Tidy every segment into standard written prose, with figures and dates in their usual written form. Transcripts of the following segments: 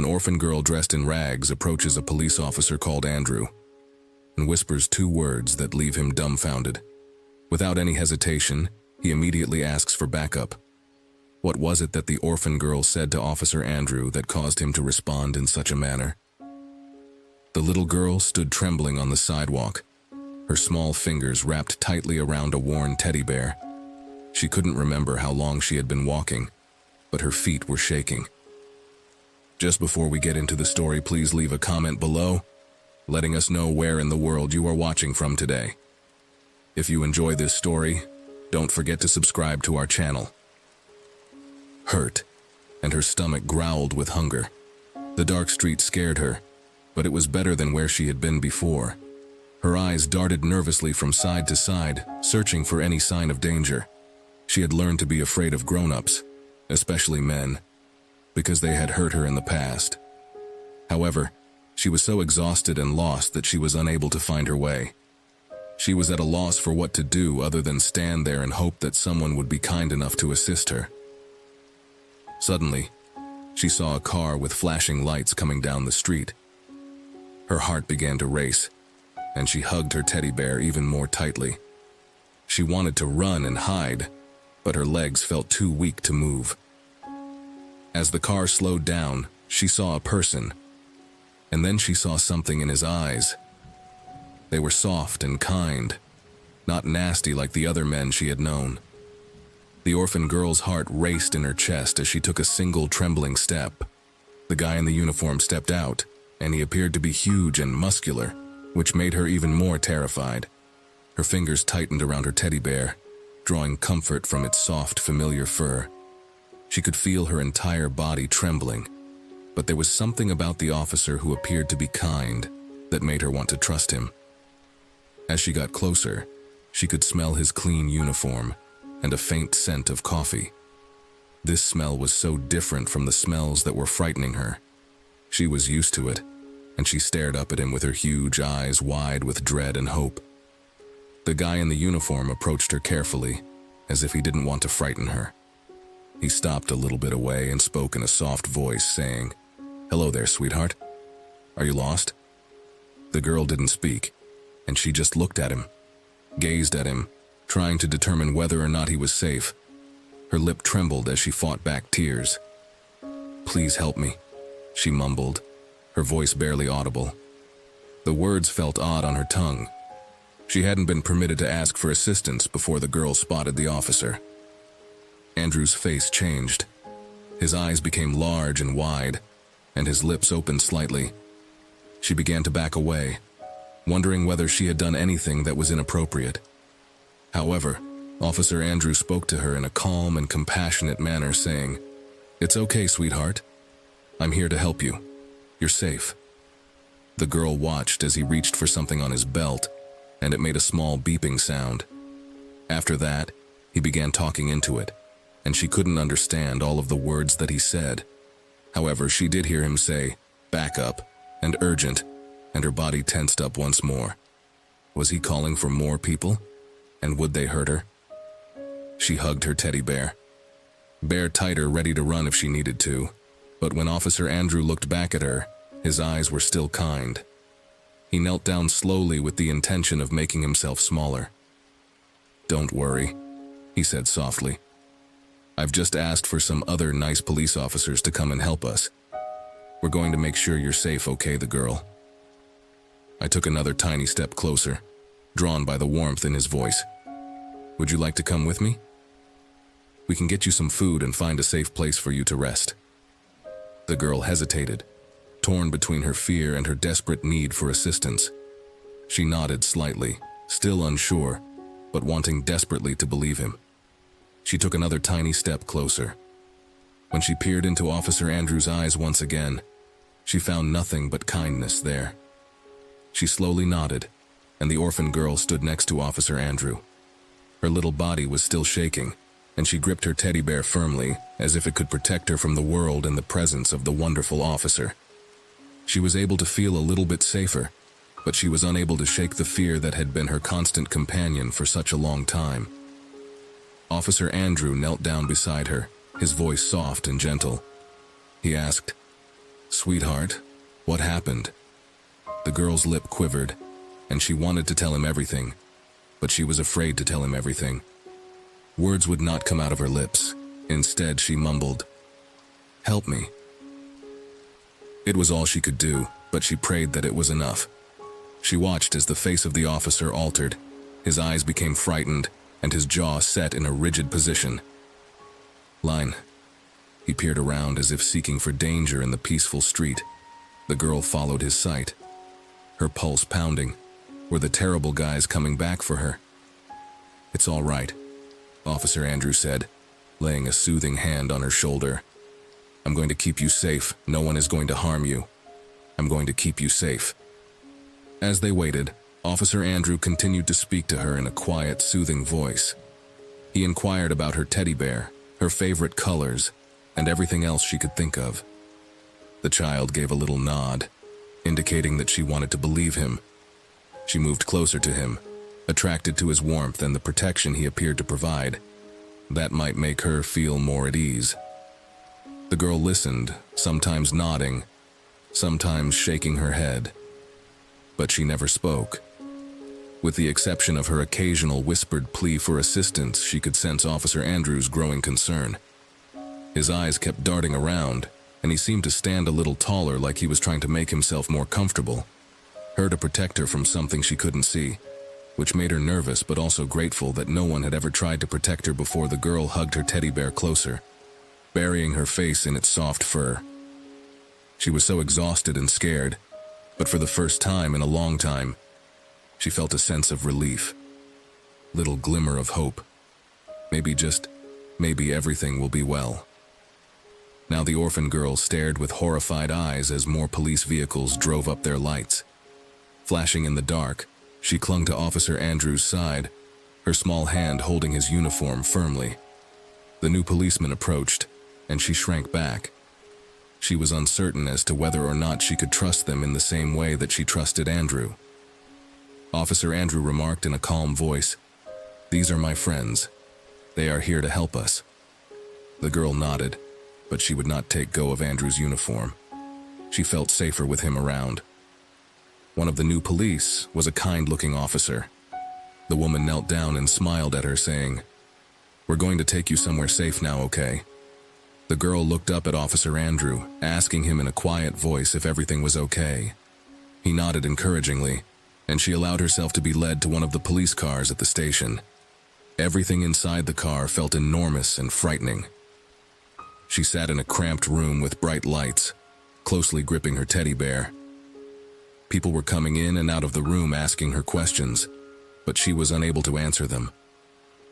orphan girl dressed in rags approaches a police officer called Andrew and whispers two words that leave him dumbfounded. Without any hesitation, he immediately asks for backup. What was it that the orphan girl said to Officer Andrew that caused him to respond in such a manner? The little girl stood trembling on the sidewalk, her small fingers wrapped tightly around a worn teddy bear. She couldn't remember how long she had been walking, but her feet were shaking. Just before we get into the story, please leave a comment below, letting us know where in the world you are watching from today. If you enjoy this story, don't forget to subscribe to our channel. Hurt, and her stomach growled with hunger. The dark street scared her, but it was better than where she had been before. Her eyes darted nervously from side to side, searching for any sign of danger. She had learned to be afraid of grown-ups, especially men, because they had hurt her in the past. However, she was so exhausted and lost that she was unable to find her way. She was at a loss for what to do other than stand there and hope that someone would be kind enough to assist her. Suddenly, she saw a car with flashing lights coming down the street. Her heart began to race, and she hugged her teddy bear even more tightly. She wanted to run and hide, but her legs felt too weak to move. As the car slowed down, she saw a person, and then she saw something in his eyes. They were soft and kind, not nasty like the other men she had known. The orphan girl's heart raced in her chest as she took a single trembling step. The guy in the uniform stepped out, and he appeared to be huge and muscular, which made her even more terrified. Her fingers tightened around her teddy bear, drawing comfort from its soft, familiar fur. She could feel her entire body trembling, but there was something about the officer who appeared to be kind that made her want to trust him. As she got closer, she could smell his clean uniform and a faint scent of coffee. This smell was so different from the smells that were frightening her. She was used to it, and she stared up at him with her huge eyes wide with dread and hope. The guy in the uniform approached her carefully, as if he didn't want to frighten her. He stopped a little bit away and spoke in a soft voice, saying, "Hello there, sweetheart. Are you lost?" The girl didn't speak, and she just looked at him, gazed at him, trying to determine whether or not he was safe. Her lip trembled as she fought back tears. "Please help me," she mumbled, her voice barely audible. The words felt odd on her tongue. She hadn't been permitted to ask for assistance before the girl spotted the officer. Andrew's face changed. His eyes became large and wide, and his lips opened slightly. She began to back away, wondering whether she had done anything that was inappropriate. However, Officer Andrew spoke to her in a calm and compassionate manner, saying, "It's okay, sweetheart. I'm here to help you. You're safe." The girl watched as he reached for something on his belt, and it made a small beeping sound. After that, he began talking into it, and she couldn't understand all of the words that he said. However, she did hear him say, "Back up," and "urgent," and her body tensed up once more. Was he calling for more people? And would they hurt her? She hugged her teddy bear tighter, ready to run if she needed to. But when Officer Andrew looked back at her, his eyes were still kind. He knelt down slowly with the intention of making himself smaller. "Don't worry," he said softly. "I've just asked for some other nice police officers to come and help us. We're going to make sure you're safe, okay, the girl?" I took another tiny step closer, drawn by the warmth in his voice. "Would you like to come with me? We can get you some food and find a safe place for you to rest." The girl hesitated, torn between her fear and her desperate need for assistance. She nodded slightly, still unsure, but wanting desperately to believe him. She took another tiny step closer. When she peered into Officer Andrew's eyes once again, she found nothing but kindness there. She slowly nodded, and the orphan girl stood next to Officer Andrew. Her little body was still shaking, and she gripped her teddy bear firmly, as if it could protect her from the world in the presence of the wonderful officer. She was able to feel a little bit safer, but she was unable to shake the fear that had been her constant companion for such a long time. Officer Andrew knelt down beside her, his voice soft and gentle. He asked, "Sweetheart, what happened?" The girl's lip quivered, and she wanted to tell him everything, but she was afraid to tell him everything. Words would not come out of her lips. Instead, she mumbled, "Help me." It was all she could do, but she prayed that it was enough. She watched as the face of the officer altered. His eyes became frightened, and his jaw set in a rigid position. "Line." He peered around as if seeking for danger in the peaceful street. The girl followed his sight, her pulse pounding. Were the terrible guys coming back for her? "It's all right," Officer Andrew said, laying a soothing hand on her shoulder. "I'm going to keep you safe. No one is going to harm you. I'm going to keep you safe." As they waited, Officer Andrew continued to speak to her in a quiet, soothing voice. He inquired about her teddy bear, her favorite colors, and everything else she could think of. The child gave a little nod, indicating that she wanted to believe him. She moved closer to him, attracted to his warmth and the protection he appeared to provide. That might make her feel more at ease. The girl listened, sometimes nodding, sometimes shaking her head. But she never spoke. With the exception of her occasional whispered plea for assistance, she could sense Officer Andrew's growing concern. His eyes kept darting around, and he seemed to stand a little taller, like he was trying to make himself more comfortable. Her to protect her from something she couldn't see, which made her nervous but also grateful that no one had ever tried to protect her before. The girl hugged her teddy bear closer, burying her face in its soft fur. She was so exhausted and scared, but for the first time in a long time, she felt a sense of relief. Little glimmer of hope. Maybe everything will be well. Now the orphan girl stared with horrified eyes as more police vehicles drove up their lights. Flashing in the dark, she clung to Officer Andrew's side, her small hand holding his uniform firmly. The new policeman approached, and she shrank back. She was uncertain as to whether or not she could trust them in the same way that she trusted Andrew. Officer Andrew remarked in a calm voice, "These are my friends. They are here to help us." The girl nodded, but she would not take go of Andrew's uniform. She felt safer with him around. One of the new police was a kind-looking officer. The woman knelt down and smiled at her, saying, "We're going to take you somewhere safe now, okay?" The girl looked up at Officer Andrew, asking him in a quiet voice if everything was okay. He nodded encouragingly, and she allowed herself to be led to one of the police cars at the station. Everything inside the car felt enormous and frightening. She sat in a cramped room with bright lights, closely gripping her teddy bear. People were coming in and out of the room asking her questions, but she was unable to answer them.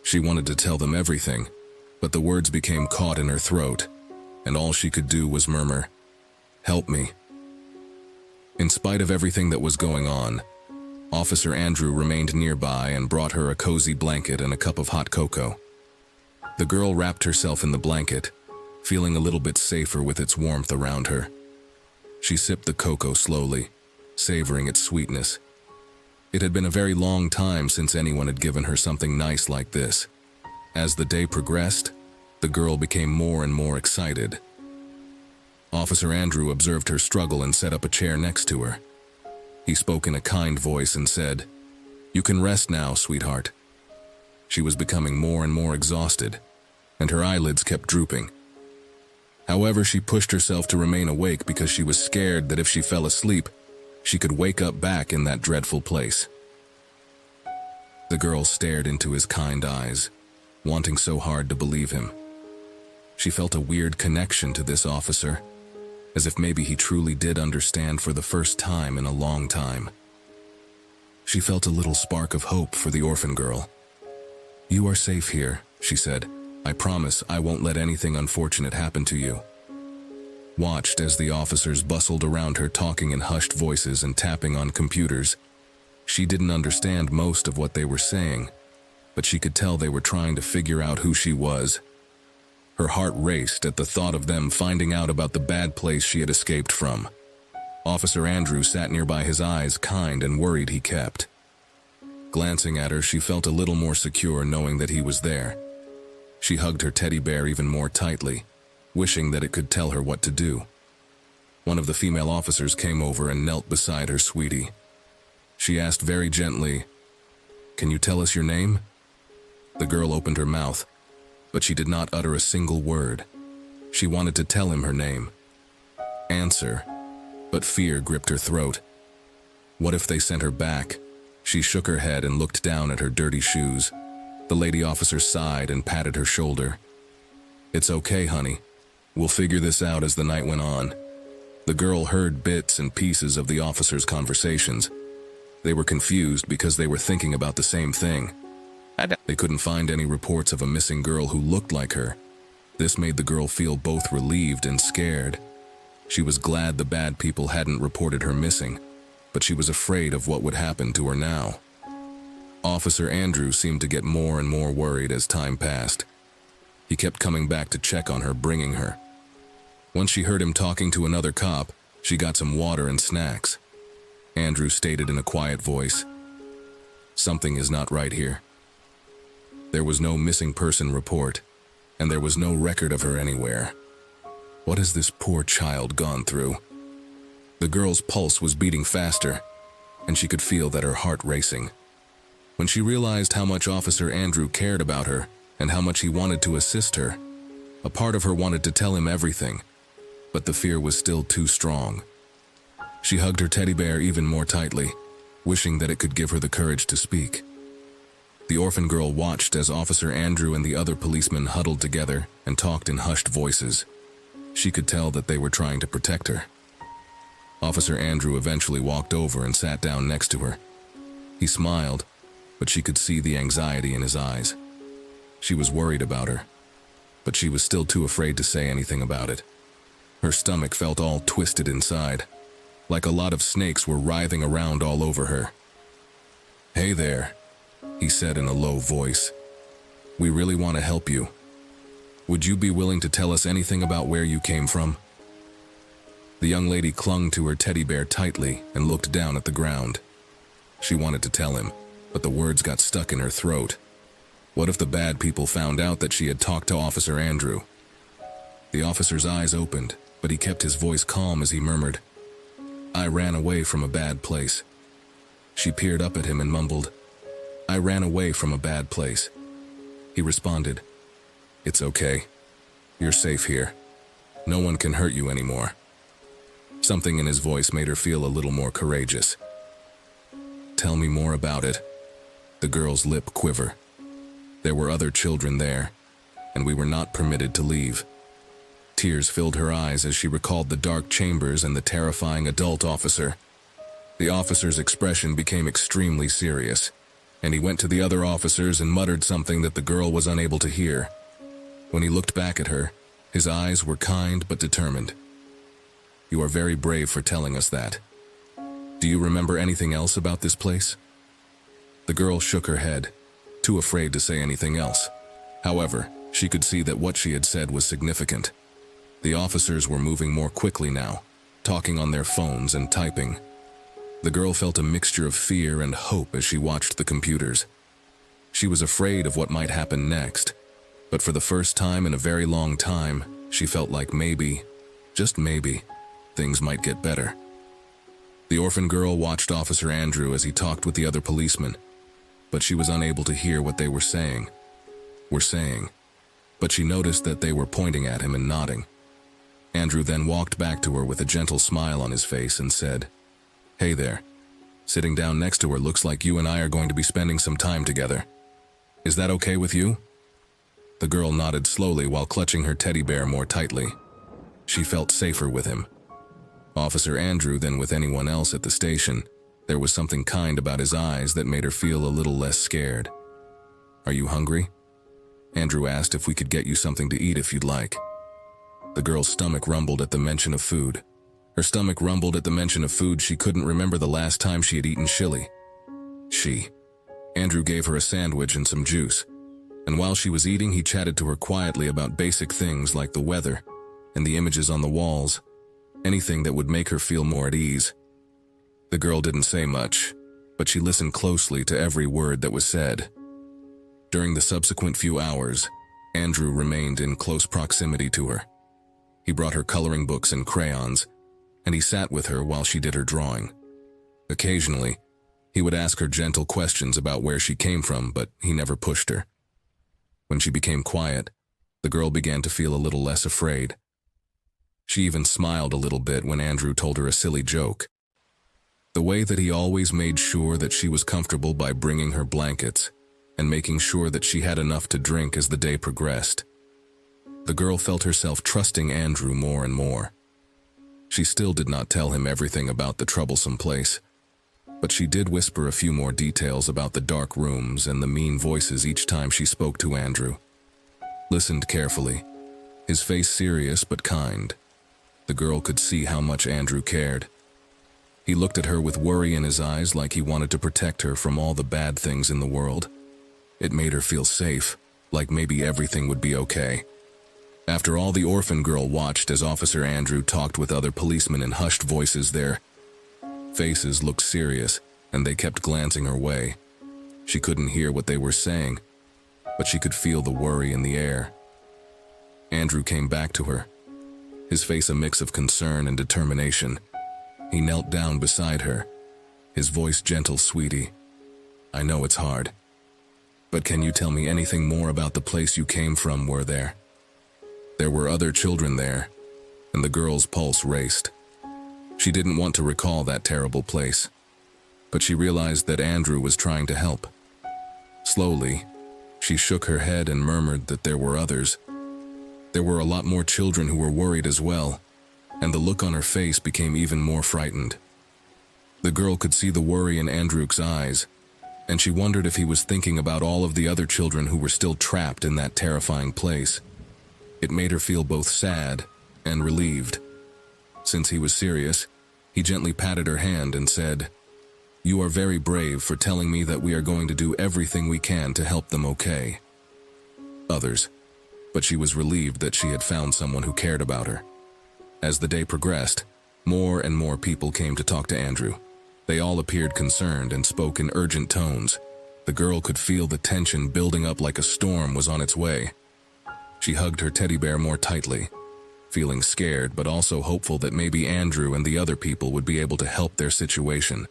She wanted to tell them everything, but the words became caught in her throat, and all she could do was murmur, "Help me." In spite of everything that was going on, Officer Andrew remained nearby and brought her a cozy blanket and a cup of hot cocoa. The girl wrapped herself in the blanket, feeling a little bit safer with its warmth around her. She sipped the cocoa slowly, savoring its sweetness. It had been a very long time since anyone had given her something nice like this. As the day progressed, the girl became more and more excited. Officer Andrew observed her struggle and set up a chair next to her. He spoke in a kind voice and said, "You can rest now, sweetheart." She was becoming more and more exhausted, and her eyelids kept drooping. However, she pushed herself to remain awake because she was scared that if she fell asleep, she could wake up back in that dreadful place. The girl stared into his kind eyes, wanting so hard to believe him. She felt a weird connection to this officer, as if maybe he truly did understand for the first time in a long time. She felt a little spark of hope for the orphan girl. "You are safe here," she said. "I promise I won't let anything unfortunate happen to you." Watched as the officers bustled around her, talking in hushed voices and tapping on computers. She didn't understand most of what they were saying, but she could tell they were trying to figure out who she was. Her heart raced at the thought of them finding out about the bad place she had escaped from. Officer Andrew sat nearby, his eyes kind and worried he kept. Glancing at her, she felt a little more secure knowing that he was there. She hugged her teddy bear even more tightly, wishing that it could tell her what to do. One of the female officers came over and knelt beside her sweetie. She asked very gently, "Can you tell us your name?" The girl opened her mouth, but she did not utter a single word. She wanted to tell him her name. Answer, but fear gripped her throat. What if they sent her back? She shook her head and looked down at her dirty shoes. The lady officer sighed and patted her shoulder. "It's okay, honey. We'll figure this out as the night went on." The girl heard bits and pieces of the officers' conversations. They were confused because they were thinking about the same thing. They couldn't find any reports of a missing girl who looked like her. This made the girl feel both relieved and scared. She was glad the bad people hadn't reported her missing, but she was afraid of what would happen to her now. Officer Andrew seemed to get more and more worried as time passed. He kept coming back to check on her, bringing her. Once she heard him talking to another cop, she got some water and snacks. Andrew stated in a quiet voice, "Something is not right here." There was no missing person report, and there was no record of her anywhere. What has this poor child gone through? The girl's pulse was beating faster, and she could feel that her heart racing. When she realized how much Officer Andrew cared about her and how much he wanted to assist her, a part of her wanted to tell him everything, but the fear was still too strong. She hugged her teddy bear even more tightly, wishing that it could give her the courage to speak. The orphan girl watched as Officer Andrew and the other policemen huddled together and talked in hushed voices. She could tell that they were trying to protect her. Officer Andrew eventually walked over and sat down next to her. He smiled, but she could see the anxiety in his eyes. She was worried about her, but she was still too afraid to say anything about it. Her stomach felt all twisted inside, like a lot of snakes were writhing around all over her. "Hey there," he said in a low voice. "We really want to help you. Would you be willing to tell us anything about where you came from?" The young lady clung to her teddy bear tightly and looked down at the ground. She wanted to tell him, but the words got stuck in her throat. What if the bad people found out that she had talked to Officer Andrew? The officer's eyes opened, but he kept his voice calm as he murmured, "I ran away from a bad place." She peered up at him and mumbled, "I ran away from a bad place." He responded, "It's okay. You're safe here. No one can hurt you anymore." Something in his voice made her feel a little more courageous. "Tell me more about it." The girl's lip quivered. There were other children there, and we were not permitted to leave. Tears filled her eyes as she recalled the dark chambers and the terrifying adult officer. The officer's expression became extremely serious, and he went to the other officers and muttered something that the girl was unable to hear. When he looked back at her, his eyes were kind but determined. "You are very brave for telling us that. Do you remember anything else about this place?" The girl shook her head, too afraid to say anything else. However, she could see that what she had said was significant. The officers were moving more quickly now, talking on their phones and typing. The girl felt a mixture of fear and hope as she watched the computers. She was afraid of what might happen next, but for the first time in a very long time, she felt like maybe, just maybe, things might get better. The orphan girl watched Officer Andrew as he talked with the other policemen, but she was unable to hear what they were saying. But she noticed that they were pointing at him and nodding. Andrew then walked back to her with a gentle smile on his face and said, "Hey there. Sitting down next to her looks like you and I are going to be spending some time together. Is that okay with you?" The girl nodded slowly while clutching her teddy bear more tightly. She felt safer with him. Officer Andrew than with anyone else at the station. There was something kind about his eyes that made her feel a little less scared. "Are you hungry?" Andrew asked if we could get you something to eat if you'd like. The girl's stomach rumbled at the mention of food. She couldn't remember the last time she had eaten chili. Andrew gave her a sandwich and some juice, and while she was eating, he chatted to her quietly about basic things like the weather and the images on the walls, anything that would make her feel more at ease. The girl didn't say much, but she listened closely to every word that was said. During the subsequent few hours, Andrew remained in close proximity to her. He brought her coloring books and crayons, and he sat with her while she did her drawing. Occasionally, he would ask her gentle questions about where she came from, but he never pushed her. When she became quiet, the girl began to feel a little less afraid. She even smiled a little bit when Andrew told her a silly joke. The way that he always made sure that she was comfortable by bringing her blankets and making sure that she had enough to drink as the day progressed. The girl felt herself trusting Andrew more and more. She still did not tell him everything about the troublesome place, but she did whisper a few more details about the dark rooms and the mean voices each time she spoke to Andrew. Listened carefully, his face serious but kind. The girl could see how much Andrew cared. He looked at her with worry in his eyes, like he wanted to protect her from all the bad things in the world. It made her feel safe, like maybe everything would be okay. After all, the orphan girl watched as Officer Andrew talked with other policemen in hushed voices. Their faces looked serious, and they kept glancing her way. She couldn't hear what they were saying, but she could feel the worry in the air. Andrew came back to her, his face a mix of concern and determination. He knelt down beside her, his voice gentle. "Sweetie, I know it's hard, but can you tell me anything more about the place you came from?" There were other children there, and the girl's pulse raced. She didn't want to recall that terrible place, but she realized that Andrew was trying to help. Slowly, she shook her head and murmured that there were others. There were a lot more children who were worried as well, and the look on her face became even more frightened. The girl could see the worry in Andrew's eyes, and she wondered if he was thinking about all of the other children who were still trapped in that terrifying place. It made her feel both sad and relieved. Since he was serious, he gently patted her hand and said, "You are very brave for telling me that we are going to do everything we can to help them, okay?" Others, but she was relieved that she had found someone who cared about her. As the day progressed, more and more people came to talk to Andrew. They all appeared concerned and spoke in urgent tones. The girl could feel the tension building up, like a storm was on its way. She hugged her teddy bear more tightly, feeling scared but also hopeful that maybe Andrew and the other people would be able to help their situation.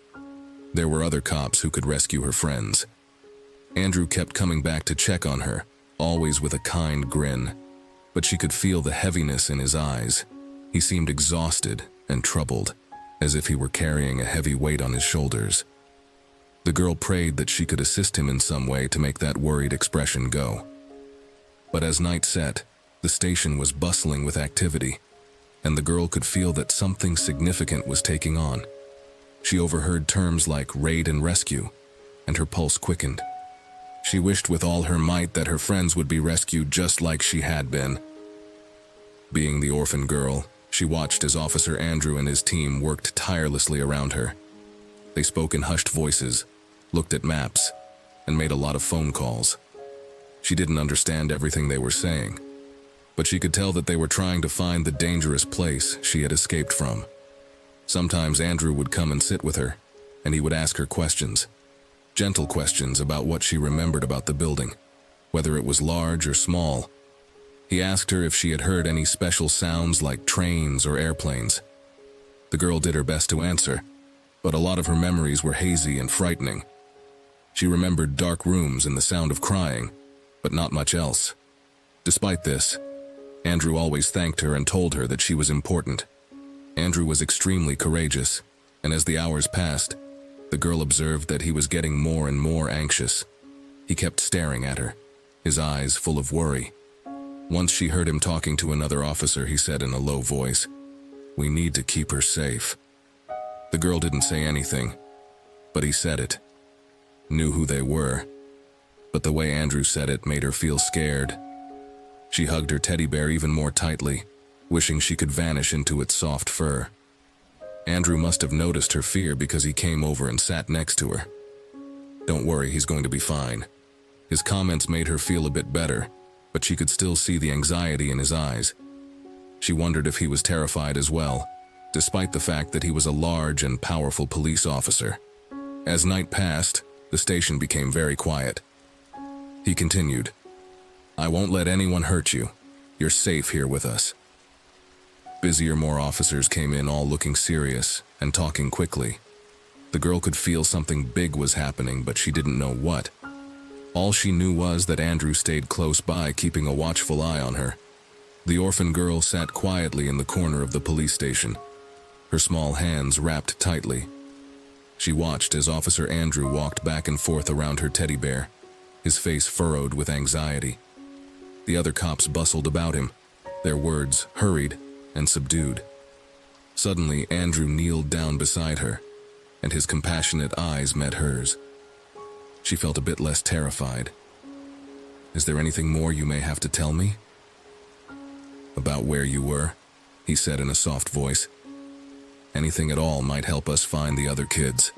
There were other cops who could rescue her friends. Andrew kept coming back to check on her, always with a kind grin, but she could feel the heaviness in his eyes. He seemed exhausted and troubled, as if he were carrying a heavy weight on his shoulders. The girl prayed that she could assist him in some way to make that worried expression go. But as night set, the station was bustling with activity, and the girl could feel that something significant was taking on. She overheard terms like raid and rescue, and her pulse quickened. She wished with all her might that her friends would be rescued just like she had been. Being the orphan girl, she watched as Officer Andrew and his team worked tirelessly around her. They spoke in hushed voices, looked at maps, and made a lot of phone calls. She didn't understand everything they were saying, but she could tell that they were trying to find the dangerous place she had escaped from. Sometimes Andrew would come and sit with her, and he would ask her questions, gentle questions about what she remembered about the building, whether it was large or small. He asked her if she had heard any special sounds like trains or airplanes. The girl did her best to answer, but a lot of her memories were hazy and frightening. She remembered dark rooms and the sound of crying, but not much else. Despite this, Andrew always thanked her and told her that she was important. Andrew was extremely courageous, and as the hours passed, the girl observed that he was getting more and more anxious. He kept staring at her, his eyes full of worry. Once she heard him talking to another officer, he said in a low voice, "We need to keep her safe." The girl didn't say anything, but he said it. Knew who they were, but the way Andrew said it made her feel scared. She hugged her teddy bear even more tightly, wishing she could vanish into its soft fur. Andrew must have noticed her fear because he came over and sat next to her. "Don't worry, he's going to be fine." His comments made her feel a bit better, but she could still see the anxiety in his eyes. She wondered if he was terrified as well, despite the fact that he was a large and powerful police officer. As night passed, the station became very quiet. He continued, "I won't let anyone hurt you. You're safe here with us." Busier, more officers came in, all looking serious and talking quickly. The girl could feel something big was happening, but she didn't know what. All she knew was that Andrew stayed close by, keeping a watchful eye on her. The orphan girl sat quietly in the corner of the police station, her small hands wrapped tightly. She watched as Officer Andrew walked back and forth around her teddy bear, his face furrowed with anxiety. The other cops bustled about him, their words hurried and subdued. Suddenly, Andrew kneeled down beside her, and his compassionate eyes met hers. She felt a bit less terrified. "Is there anything more you may have to tell me?" "About where you were," he said in a soft voice. "Anything at all might help us find the other kids."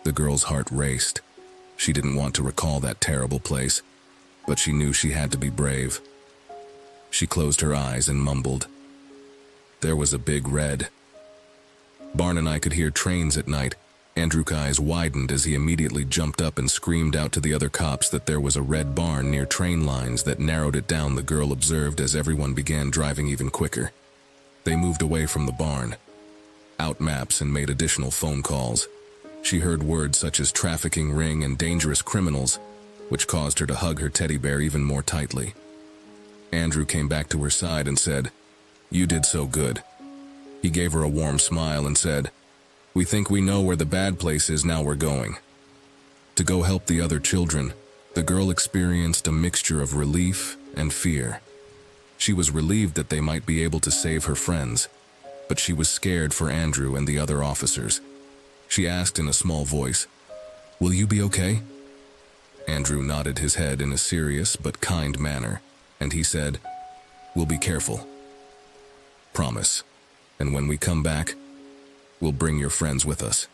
The girl's heart raced. She didn't want to recall that terrible place, but she knew she had to be brave. She closed her eyes and mumbled. "There was a big red." Barn and I could hear trains at night. Andrew's eyes widened as he immediately jumped up and screamed out to the other cops that there was a red barn near train lines that narrowed it down. The girl observed as everyone began driving even quicker. They moved away from the barn, out maps, and made additional phone calls. She heard words such as trafficking ring and dangerous criminals, which caused her to hug her teddy bear even more tightly. Andrew came back to her side and said, "You did so good." He gave her a warm smile and said, "We think we know where the bad place is. Now we're going." To go help the other children, the girl experienced a mixture of relief and fear. She was relieved that they might be able to save her friends, but she was scared for Andrew and the other officers. She asked in a small voice, "Will you be okay?" Andrew nodded his head in a serious but kind manner, and he said, "We'll be careful. Promise. And when we come back, we'll bring your friends with us."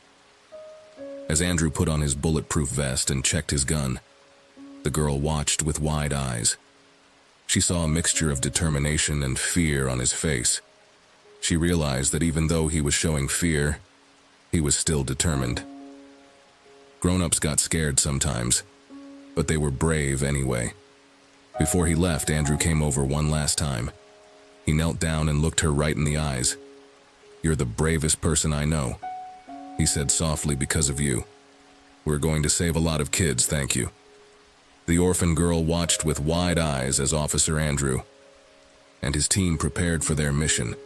As Andrew put on his bulletproof vest and checked his gun, the girl watched with wide eyes. She saw a mixture of determination and fear on his face. She realized that even though he was showing fear, he was still determined. Grown-ups got scared sometimes, but they were brave anyway. Before he left, Andrew came over one last time. He knelt down and looked her right in the eyes. "You're the bravest person I know," he said softly, "because of you. We're going to save a lot of kids, thank you." The orphan girl watched with wide eyes as Officer Andrew and his team prepared for their mission.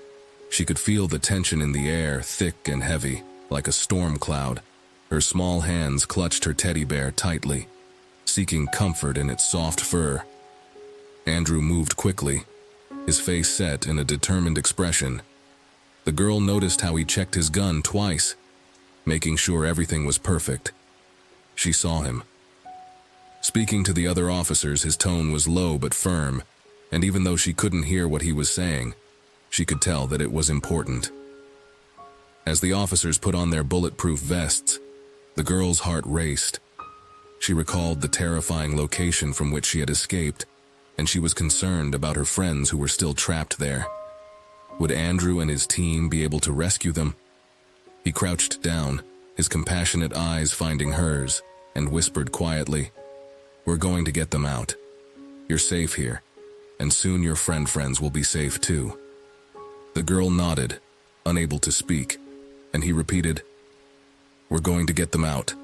She could feel the tension in the air, thick and heavy, like a storm cloud. Her small hands clutched her teddy bear tightly, seeking comfort in its soft fur. Andrew moved quickly, his face set in a determined expression. The girl noticed how he checked his gun twice, making sure everything was perfect. She saw him. Speaking to the other officers, his tone was low but firm, and even though she couldn't hear what he was saying, she could tell that it was important. As the officers put on their bulletproof vests, the girl's heart raced. She recalled the terrifying location from which she had escaped, and she was concerned about her friends who were still trapped there. Would Andrew and his team be able to rescue them? He crouched down, his compassionate eyes finding hers, and whispered quietly, "We're going to get them out. You're safe here, and soon your friends will be safe too." The girl nodded, unable to speak, and he repeated, "We're going to get them out."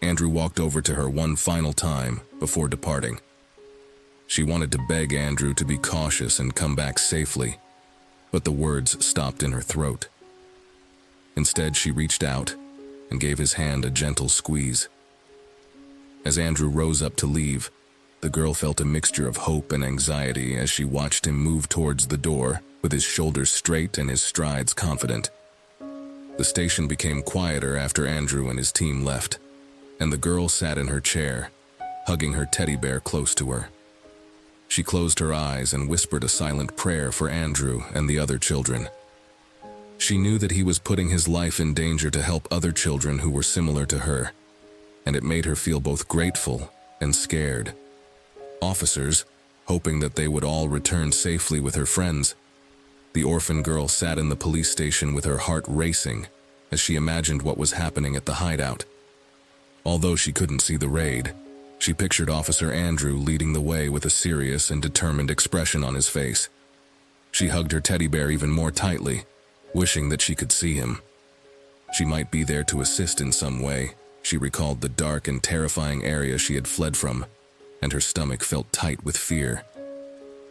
Andrew walked over to her one final time before departing. She wanted to beg Andrew to be cautious and come back safely, but the words stopped in her throat. Instead, she reached out and gave his hand a gentle squeeze. As Andrew rose up to leave, the girl felt a mixture of hope and anxiety as she watched him move towards the door, with his shoulders straight and his strides confident. The station became quieter after Andrew and his team left, and the girl sat in her chair, hugging her teddy bear close to her. She closed her eyes and whispered a silent prayer for Andrew and the other children. She knew that he was putting his life in danger to help other children who were similar to her, and it made her feel both grateful and scared. Officers, hoping that they would all return safely with her friends. The orphan girl sat in the police station with her heart racing as she imagined what was happening at the hideout. Although she couldn't see the raid, she pictured Officer Andrew leading the way with a serious and determined expression on his face. She hugged her teddy bear even more tightly, wishing that she could see him. She might be there to assist in some way. She recalled the dark and terrifying area she had fled from, and her stomach felt tight with fear.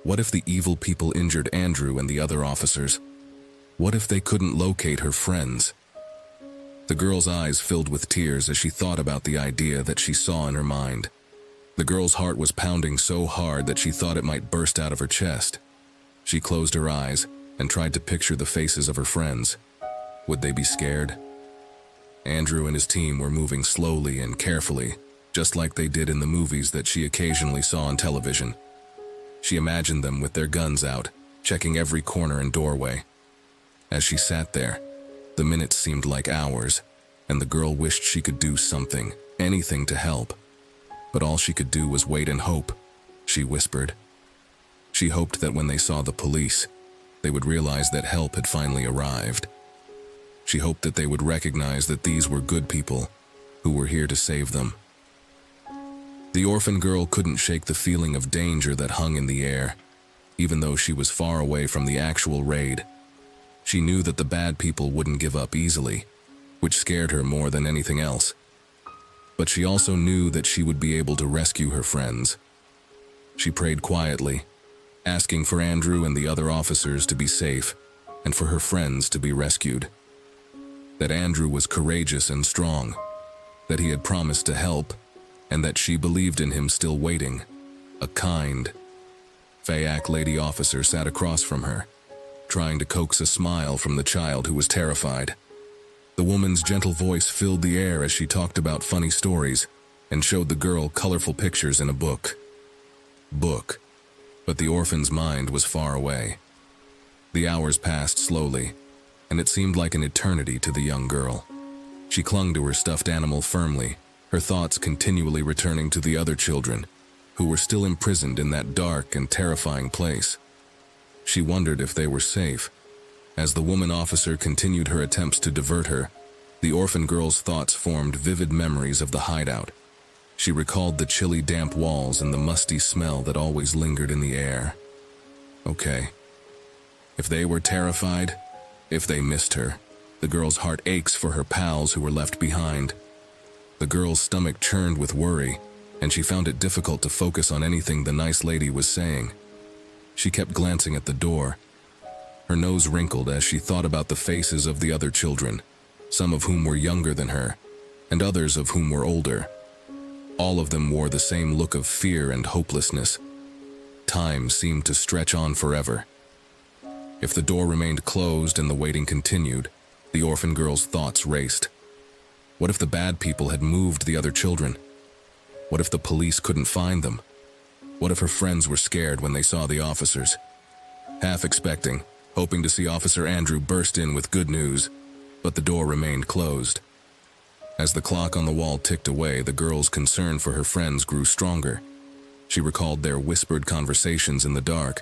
What if the evil people injured Andrew and the other officers? What if they couldn't locate her friends? The girl's eyes filled with tears as she thought about the idea that she saw in her mind. The girl's heart was pounding so hard that she thought it might burst out of her chest. She closed her eyes and tried to picture the faces of her friends. Would they be scared? Andrew and his team were moving slowly and carefully, just like they did in the movies that she occasionally saw on television. She imagined them with their guns out, checking every corner and doorway. As she sat there, the minutes seemed like hours, and the girl wished she could do something, anything to help. But all she could do was wait and hope, she whispered. She hoped that when they saw the police, they would realize that help had finally arrived. She hoped that they would recognize that these were good people who were here to save them. The orphan girl couldn't shake the feeling of danger that hung in the air, even though she was far away from the actual raid. She knew that the bad people wouldn't give up easily, which scared her more than anything else. But she also knew that she would be able to rescue her friends. She prayed quietly, asking for Andrew and the other officers to be safe and for her friends to be rescued. That Andrew was courageous and strong, that he had promised to help, and that she believed in him still waiting. A kind, Fayak lady officer sat across from her, trying to coax a smile from the child who was terrified. The woman's gentle voice filled the air as she talked about funny stories and showed the girl colorful pictures in a book. But the orphan's mind was far away. The hours passed slowly, and it seemed like an eternity to the young girl. She clung to her stuffed animal firmly, her thoughts continually returning to the other children, who were still imprisoned in that dark and terrifying place. She wondered if they were safe. As the woman officer continued her attempts to divert her, the orphan girl's thoughts formed vivid memories of the hideout. She recalled the chilly, damp walls and the musty smell that always lingered in the air. Okay. If they were terrified, if they missed her, the girl's heart aches for her pals who were left behind. The girl's stomach churned with worry, and she found it difficult to focus on anything the nice lady was saying. She kept glancing at the door. Her nose wrinkled as she thought about the faces of the other children, some of whom were younger than her, and others of whom were older. All of them wore the same look of fear and hopelessness. Time seemed to stretch on forever. If the door remained closed and the waiting continued, the orphan girl's thoughts raced. What if the bad people had moved the other children? What if the police couldn't find them? What if her friends were scared when they saw the officers? Half expecting, hoping to see Officer Andrew burst in with good news, but the door remained closed. As the clock on the wall ticked away, the girl's concern for her friends grew stronger. She recalled their whispered conversations in the dark,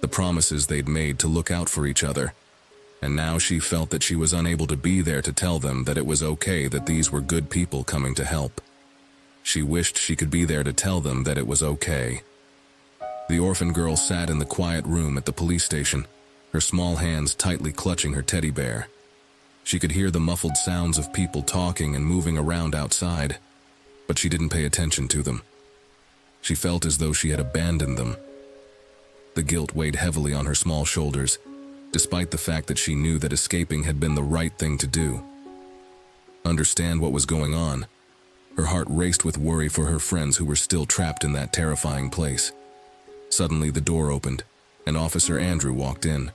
the promises they'd made to look out for each other, and now she felt that she was unable to be there to tell them that it was okay, that these were good people coming to help. She wished she could be there to tell them that it was okay. The orphan girl sat in the quiet room at the police station, her small hands tightly clutching her teddy bear. She could hear the muffled sounds of people talking and moving around outside, but she didn't pay attention to them. She felt as though she had abandoned them. The guilt weighed heavily on her small shoulders, despite the fact that she knew that escaping had been the right thing to do. Understand what was going on. Her heart raced with worry for her friends who were still trapped in that terrifying place. Suddenly the door opened, and Officer Andrew walked in.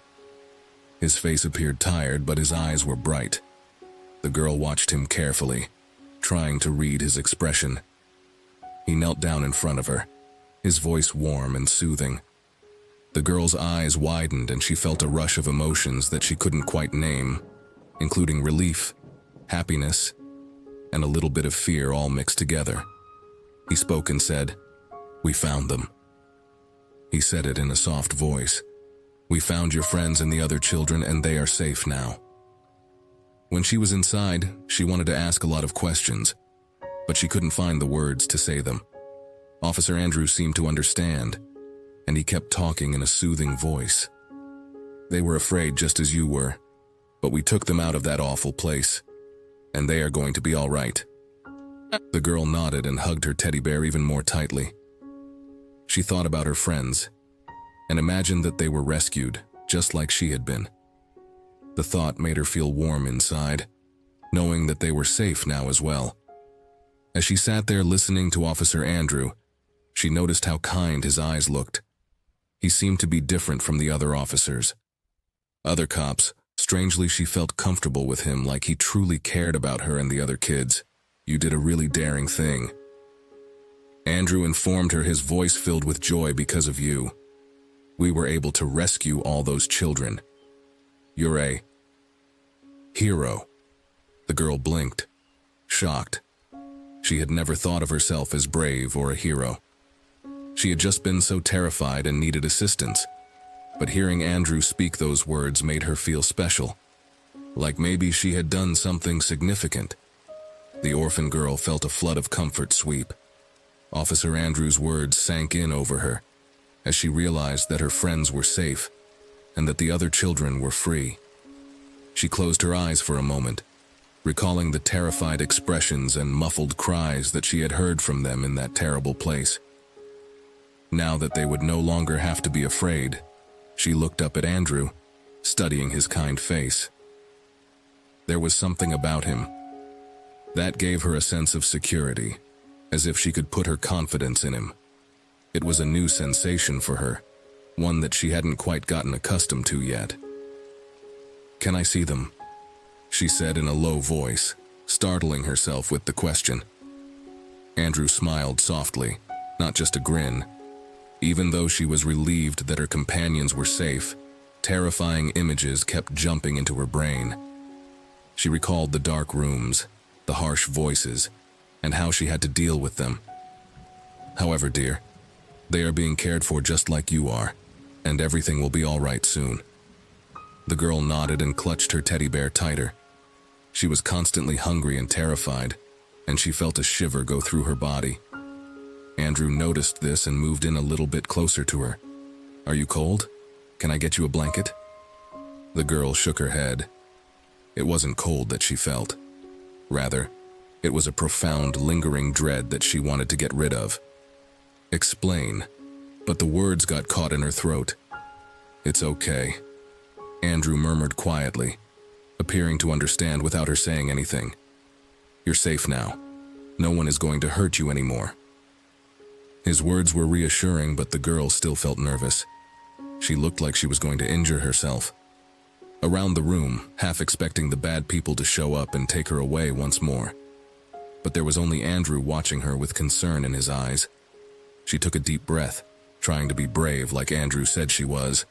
His face appeared tired, but his eyes were bright. The girl watched him carefully, trying to read his expression. He knelt down in front of her, his voice warm and soothing. The girl's eyes widened and she felt a rush of emotions that she couldn't quite name, including relief, happiness, and a little bit of fear all mixed together. He spoke and said, "We found them." He said it in a soft voice. "We found your friends and the other children, and they are safe now." When she was inside, she wanted to ask a lot of questions, but she couldn't find the words to say them. Officer Andrew seemed to understand, and he kept talking in a soothing voice. They were afraid just as you were, but we took them out of that awful place, and they are going to be all right." The girl nodded and hugged her teddy bear even more tightly. She thought about her friends and imagined that they were rescued, just like she had been. The thought made her feel warm inside, knowing that they were safe now as well. As she sat there listening to Officer Andrew, she noticed how kind his eyes looked. He seemed to be different from the other officers. Other cops, strangely she felt comfortable with him, like he truly cared about her and the other kids. "You did a really daring thing." Andrew informed her, his voice filled with joy, "Because of you, we were able to rescue all those children. You're a hero." The girl blinked, shocked. She had never thought of herself as brave or a hero. She had just been so terrified and needed assistance. But hearing Andrew speak those words made her feel special, like maybe she had done something significant. The orphan girl felt a flood of comfort sweep. Officer Andrew's words sank in over her as she realized that her friends were safe and that the other children were free. She closed her eyes for a moment, recalling the terrified expressions and muffled cries that she had heard from them in that terrible place. Now that they would no longer have to be afraid, she looked up at Andrew, studying his kind face. There was something about him that gave her a sense of security, as if she could put her confidence in him. It was a new sensation for her, one that she hadn't quite gotten accustomed to yet. "Can I see them?" she said in a low voice, startling herself with the question. Andrew smiled softly, not just a grin. Even though she was relieved that her companions were safe, terrifying images kept jumping into her brain. She recalled the dark rooms, the harsh voices, and how she had to deal with them. "However, dear, they are being cared for just like you are, and everything will be all right soon." The girl nodded and clutched her teddy bear tighter. She was constantly hungry and terrified, and she felt a shiver go through her body. Andrew noticed this and moved in a little bit closer to her. "Are you cold? Can I get you a blanket?" The girl shook her head. It wasn't cold that she felt. Rather, it was a profound, lingering dread that she wanted to get rid of. "Explain," but the words got caught in her throat. "It's okay," Andrew murmured quietly, appearing to understand without her saying anything. "You're safe now. No one is going to hurt you anymore." His words were reassuring, but the girl still felt nervous. She looked like she was going to injure herself. Around the room, half expecting the bad people to show up and take her away once more. But there was only Andrew watching her with concern in his eyes. She took a deep breath, trying to be brave like Andrew said she was,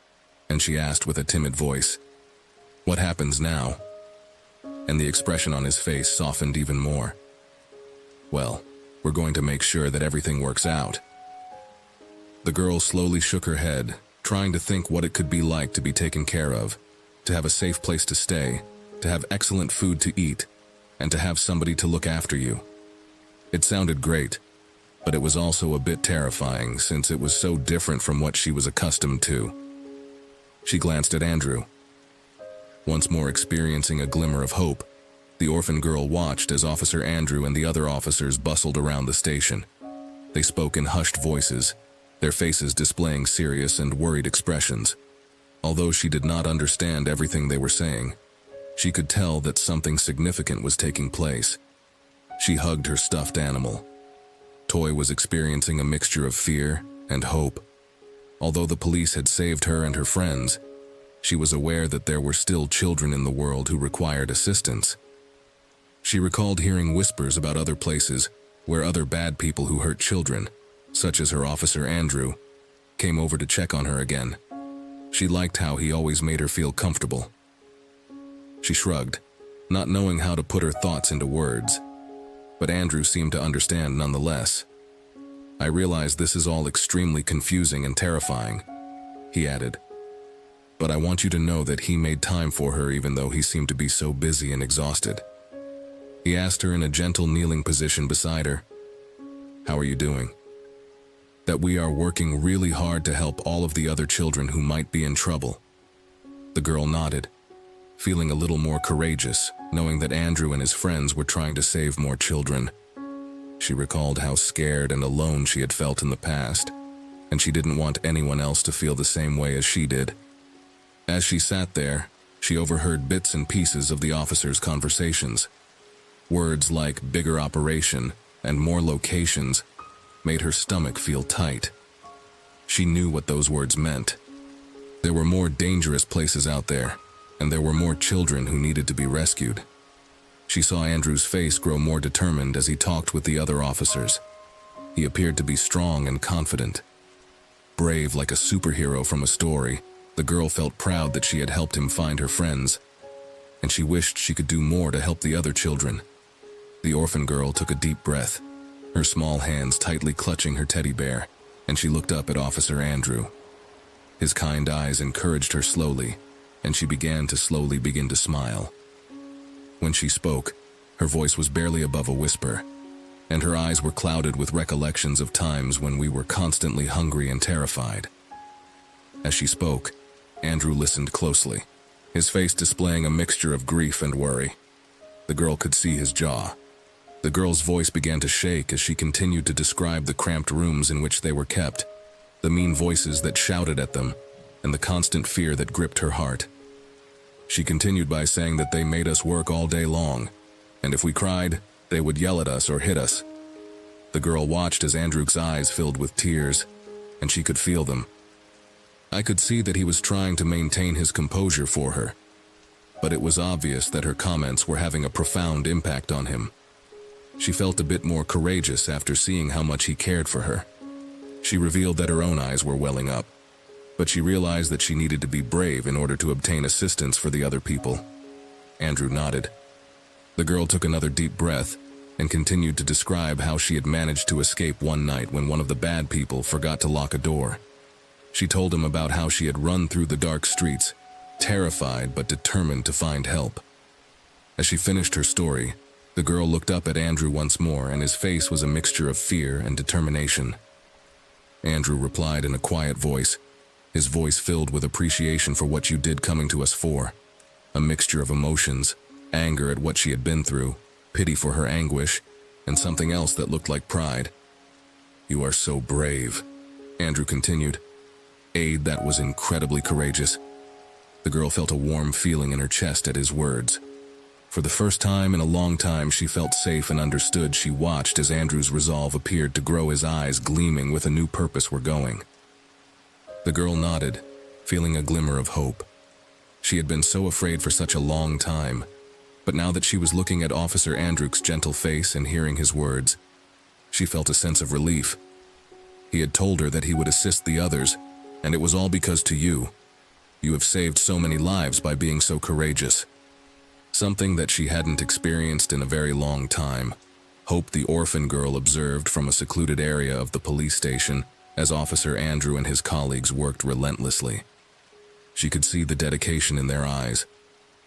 and she asked with a timid voice, "What happens now?" And the expression on his face softened even more. "Well, we're going to make sure that everything works out." The girl slowly shook her head, trying to think what it could be like to be taken care of, to have a safe place to stay, to have excellent food to eat, and to have somebody to look after you. It sounded great, but it was also a bit terrifying since it was so different from what she was accustomed to. She glanced at Andrew. Once more experiencing a glimmer of hope, the orphan girl watched as Officer Andrew and the other officers bustled around the station. They spoke in hushed voices, their faces displaying serious and worried expressions. Although she did not understand everything they were saying, she could tell that something significant was taking place. She hugged her stuffed animal. Toy was experiencing a mixture of fear and hope. Although the police had saved her and her friends, she was aware that there were still children in the world who required assistance. She recalled hearing whispers about other places where other bad people who hurt children, such as her officer Andrew, came over to check on her again. She liked how he always made her feel comfortable. She shrugged, not knowing how to put her thoughts into words, but Andrew seemed to understand nonetheless. "I realize this is all extremely confusing and terrifying," he added, "but I want you to know that he made time for her even though he seemed to be so busy and exhausted." He asked her in a gentle kneeling position beside her, "How are you doing?" "That we are working really hard to help all of the other children who might be in trouble." The girl nodded, feeling a little more courageous, knowing that Andrew and his friends were trying to save more children. She recalled how scared and alone she had felt in the past, and she didn't want anyone else to feel the same way as she did. As she sat there, she overheard bits and pieces of the officers' conversations. Words like bigger operation and more locations made her stomach feel tight. She knew what those words meant. There were more dangerous places out there, and there were more children who needed to be rescued. She saw Andrew's face grow more determined as he talked with the other officers. He appeared to be strong and confident. Brave like a superhero from a story, the girl felt proud that she had helped him find her friends, and she wished she could do more to help the other children. The orphan girl took a deep breath, her small hands tightly clutching her teddy bear, and she looked up at Officer Andrew. His kind eyes encouraged her slowly, and she began to slowly begin to smile. When she spoke, her voice was barely above a whisper, and her eyes were clouded with recollections of times when we were constantly hungry and terrified. As she spoke, Andrew listened closely, his face displaying a mixture of grief and worry. The girl could see his jaw. The girl's voice began to shake as she continued to describe the cramped rooms in which they were kept, the mean voices that shouted at them, and the constant fear that gripped her heart. She continued by saying that they made us work all day long, and if we cried, they would yell at us or hit us. The girl watched as Andrew's eyes filled with tears, and she could feel them. I could see that he was trying to maintain his composure for her, but it was obvious that her comments were having a profound impact on him. She felt a bit more courageous after seeing how much he cared for her. She revealed that her own eyes were welling up, but she realized that she needed to be brave in order to obtain assistance for the other people. Andrew nodded. The girl took another deep breath and continued to describe how she had managed to escape one night when one of the bad people forgot to lock a door. She told him about how she had run through the dark streets, terrified but determined to find help. As she finished her story, the girl looked up at Andrew once more, and his face was a mixture of fear and determination. Andrew replied in a quiet voice, his voice filled with appreciation for what you did coming to us for. A mixture of emotions, anger at what she had been through, pity for her anguish, and something else that looked like pride. You are so brave, Andrew continued. Aid that was incredibly courageous. The girl felt a warm feeling in her chest at his words. For the first time in a long time, she felt safe and understood. She watched as Andrew's resolve appeared to grow, his eyes gleaming with a new purpose were going. The girl nodded, feeling a glimmer of hope. She had been so afraid for such a long time, but now that she was looking at Officer Andrew's gentle face and hearing his words, she felt a sense of relief. He had told her that he would assist the others, and it was all because to you. You have saved so many lives by being so courageous. Something that she hadn't experienced in a very long time. Hope the orphan girl observed from a secluded area of the police station as Officer Andrew and his colleagues worked relentlessly. She could see the dedication in their eyes,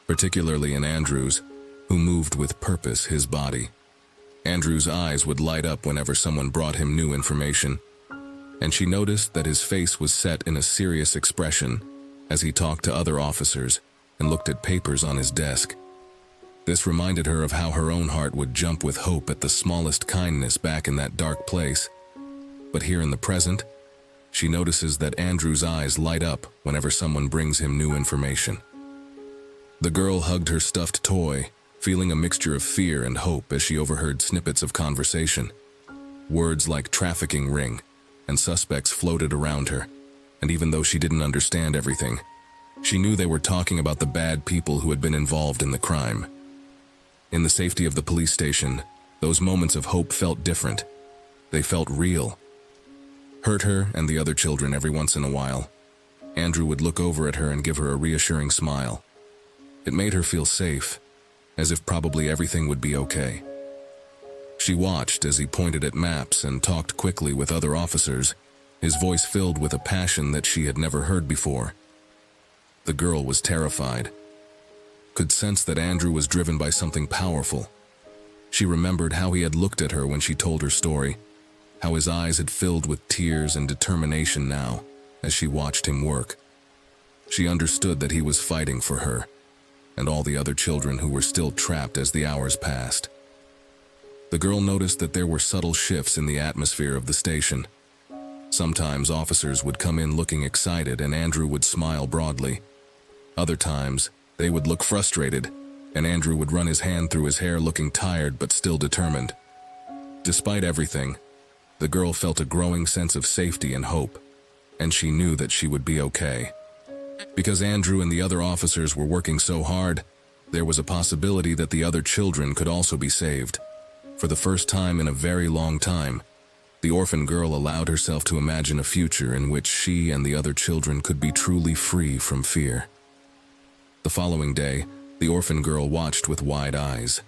particularly in Andrew's, who moved with purpose his body. Andrew's eyes would light up whenever someone brought him new information, and she noticed that his face was set in a serious expression as he talked to other officers and looked at papers on his desk. This reminded her of how her own heart would jump with hope at the smallest kindness back in that dark place. But here in the present, she notices that Andrew's eyes light up whenever someone brings him new information. The girl hugged her stuffed toy, feeling a mixture of fear and hope as she overheard snippets of conversation. Words like trafficking ring and suspects floated around her, and even though she didn't understand everything, she knew they were talking about the bad people who had been involved in the crime. In the safety of the police station, those moments of hope felt different. They felt real. Hurt her and the other children every once in a while. Andrew would look over at her and give her a reassuring smile. It made her feel safe, as if probably everything would be okay. She watched as he pointed at maps and talked quickly with other officers, his voice filled with a passion that she had never heard before. The girl was terrified, could sense that Andrew was driven by something powerful. She remembered how he had looked at her when she told her story, how his eyes had filled with tears and determination now as she watched him work. She understood that he was fighting for her, and all the other children who were still trapped as the hours passed. The girl noticed that there were subtle shifts in the atmosphere of the station. Sometimes officers would come in looking excited and Andrew would smile broadly. Other times, they would look frustrated, and Andrew would run his hand through his hair looking tired but still determined. Despite everything, the girl felt a growing sense of safety and hope, and she knew that she would be okay. Because Andrew and the other officers were working so hard, there was a possibility that the other children could also be saved. For the first time in a very long time, the orphan girl allowed herself to imagine a future in which she and the other children could be truly free from fear. The following day, the orphan girl watched with wide eyes.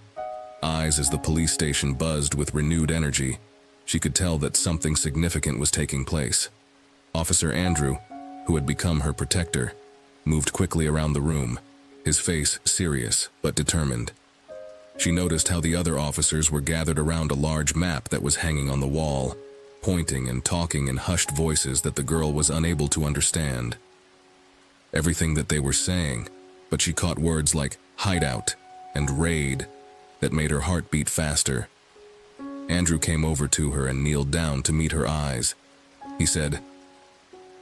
Eyes as the police station buzzed with renewed energy. She could tell that something significant was taking place. Officer Andrew, who had become her protector, moved quickly around the room, his face serious but determined. She noticed how the other officers were gathered around a large map that was hanging on the wall, pointing and talking in hushed voices that the girl was unable to understand. Everything that they were saying, but she caught words like hideout and raid that made her heart beat faster. Andrew came over to her and kneeled down to meet her eyes. He said,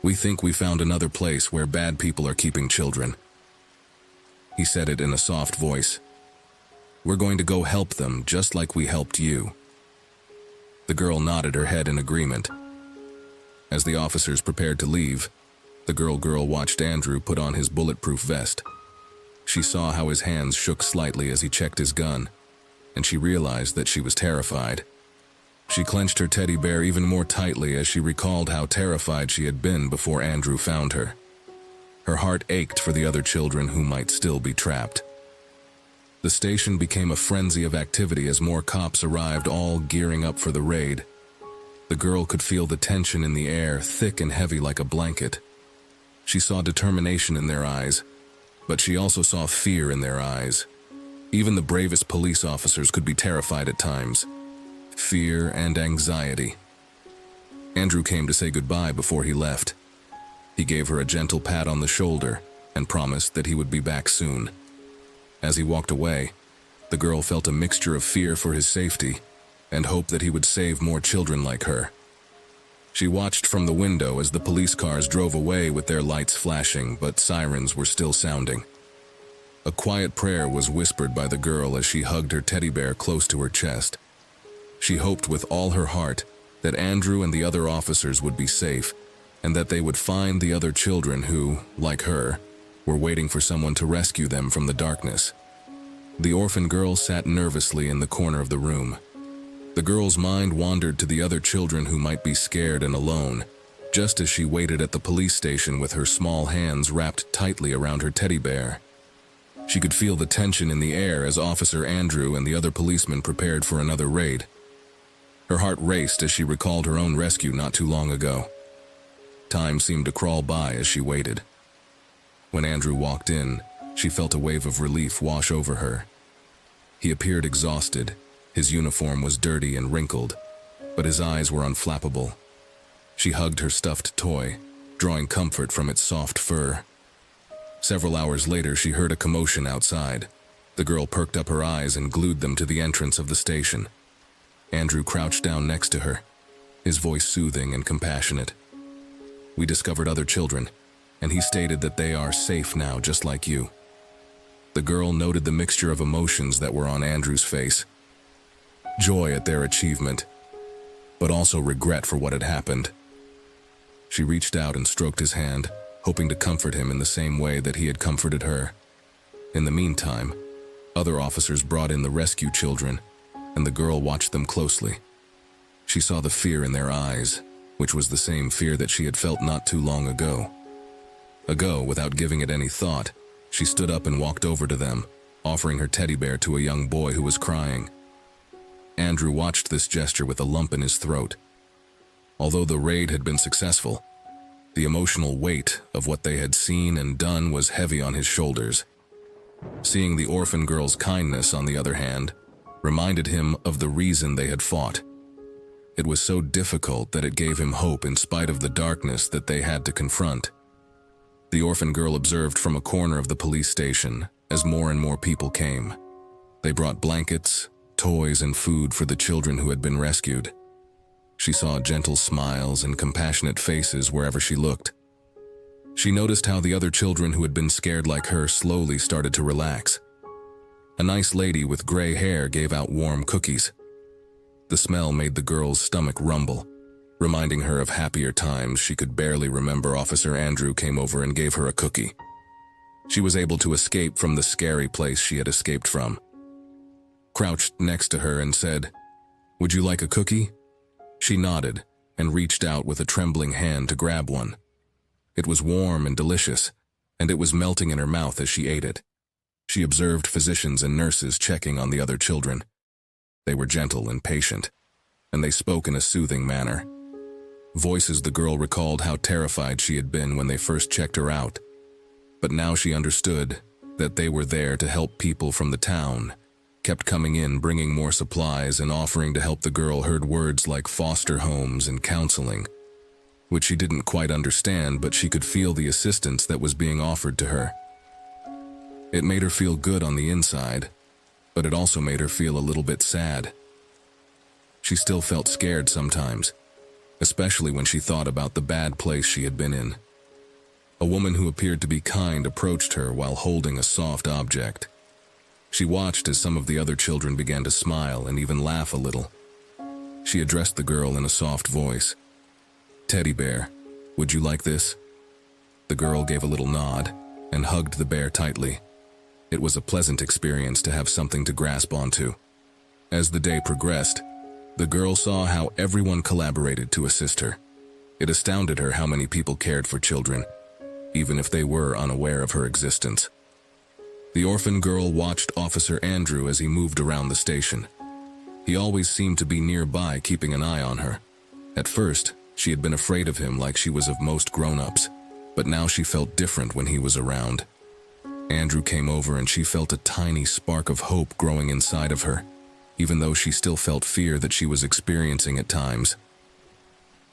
"We think we found another place where bad people are keeping children." He said it in a soft voice. "We're going to go help them just like we helped you." The girl nodded her head in agreement. As the officers prepared to leave, the girl watched Andrew put on his bulletproof vest. She saw how his hands shook slightly as he checked his gun, and she realized that she was terrified. She clenched her teddy bear even more tightly as she recalled how terrified she had been before Andrew found her. Her heart ached for the other children who might still be trapped. The station became a frenzy of activity as more cops arrived, all gearing up for the raid. The girl could feel the tension in the air, thick and heavy like a blanket. She saw determination in their eyes, but she also saw fear in their eyes. Even the bravest police officers could be terrified at times. Fear and anxiety. Andrew came to say goodbye before he left. He gave her a gentle pat on the shoulder and promised that he would be back soon. As he walked away, the girl felt a mixture of fear for his safety and hope that he would save more children like her. She watched from the window as the police cars drove away with their lights flashing, but sirens were still sounding. A quiet prayer was whispered by the girl as she hugged her teddy bear close to her chest. She hoped with all her heart that Andrew and the other officers would be safe, and that they would find the other children who, like her, were waiting for someone to rescue them from the darkness. The orphan girl sat nervously in the corner of the room. The girl's mind wandered to the other children who might be scared and alone, just as she waited at the police station with her small hands wrapped tightly around her teddy bear. She could feel the tension in the air as Officer Andrew and the other policemen prepared for another raid. Her heart raced as she recalled her own rescue not too long ago. Time seemed to crawl by as she waited. When Andrew walked in, she felt a wave of relief wash over her. He appeared exhausted. His uniform was dirty and wrinkled, but his eyes were unflappable. She hugged her stuffed toy, drawing comfort from its soft fur. Several hours later, she heard a commotion outside. The girl perked up her eyes and glued them to the entrance of the station. Andrew crouched down next to her, his voice soothing and compassionate. "We discovered other children, and he stated that they are safe now, just like you." The girl noted the mixture of emotions that were on Andrew's face. Joy at their achievement, but also regret for what had happened. She reached out and stroked his hand, hoping to comfort him in the same way that he had comforted her. In the meantime, other officers brought in the rescue children, and the girl watched them closely. She saw the fear in their eyes, which was the same fear that she had felt not too long ago. Without giving it any thought, she stood up and walked over to them, offering her teddy bear to a young boy who was crying. Andrew watched this gesture with a lump in his throat. Although the raid had been successful, the emotional weight of what they had seen and done was heavy on his shoulders. Seeing the orphan girl's kindness, on the other hand, reminded him of the reason they had fought. It was so difficult that it gave him hope in spite of the darkness that they had to confront. The orphan girl observed from a corner of the police station as more and more people came. They brought blankets, toys, and food for the children who had been rescued. She saw gentle smiles and compassionate faces wherever she looked. She noticed how the other children who had been scared like her slowly started to relax. A nice lady with gray hair gave out warm cookies. The smell made the girl's stomach rumble, reminding her of happier times she could barely remember. Officer Andrew came over and gave her a cookie. She was able to escape from the scary place she had escaped from. Crouched next to her and said, "Would you like a cookie?" She nodded and reached out with a trembling hand to grab one. It was warm and delicious, and it was melting in her mouth as she ate it. She observed physicians and nurses checking on the other children. They were gentle and patient, and they spoke in a soothing manner. Voices the girl recalled how terrified she had been when they first checked her out, but now she understood that they were there to help people from the town, kept coming in bringing more supplies and offering to help. The girl heard words like foster homes and counseling, which she didn't quite understand, but she could feel the assistance that was being offered to her. It made her feel good on the inside, but it also made her feel a little bit sad. She still felt scared sometimes, especially when she thought about the bad place she had been in. A woman who appeared to be kind approached her while holding a soft object. She watched as some of the other children began to smile and even laugh a little. She addressed the girl in a soft voice. "Teddy bear, would you like this?" The girl gave a little nod and hugged the bear tightly. It was a pleasant experience to have something to grasp onto. As the day progressed, the girl saw how everyone collaborated to assist her. It astounded her how many people cared for children, even if they were unaware of her existence. The orphan girl watched Officer Andrew as he moved around the station. He always seemed to be nearby, keeping an eye on her. At first, she had been afraid of him like she was of most grown-ups, but now she felt different when he was around. Andrew came over and she felt a tiny spark of hope growing inside of her, even though she still felt fear that she was experiencing at times.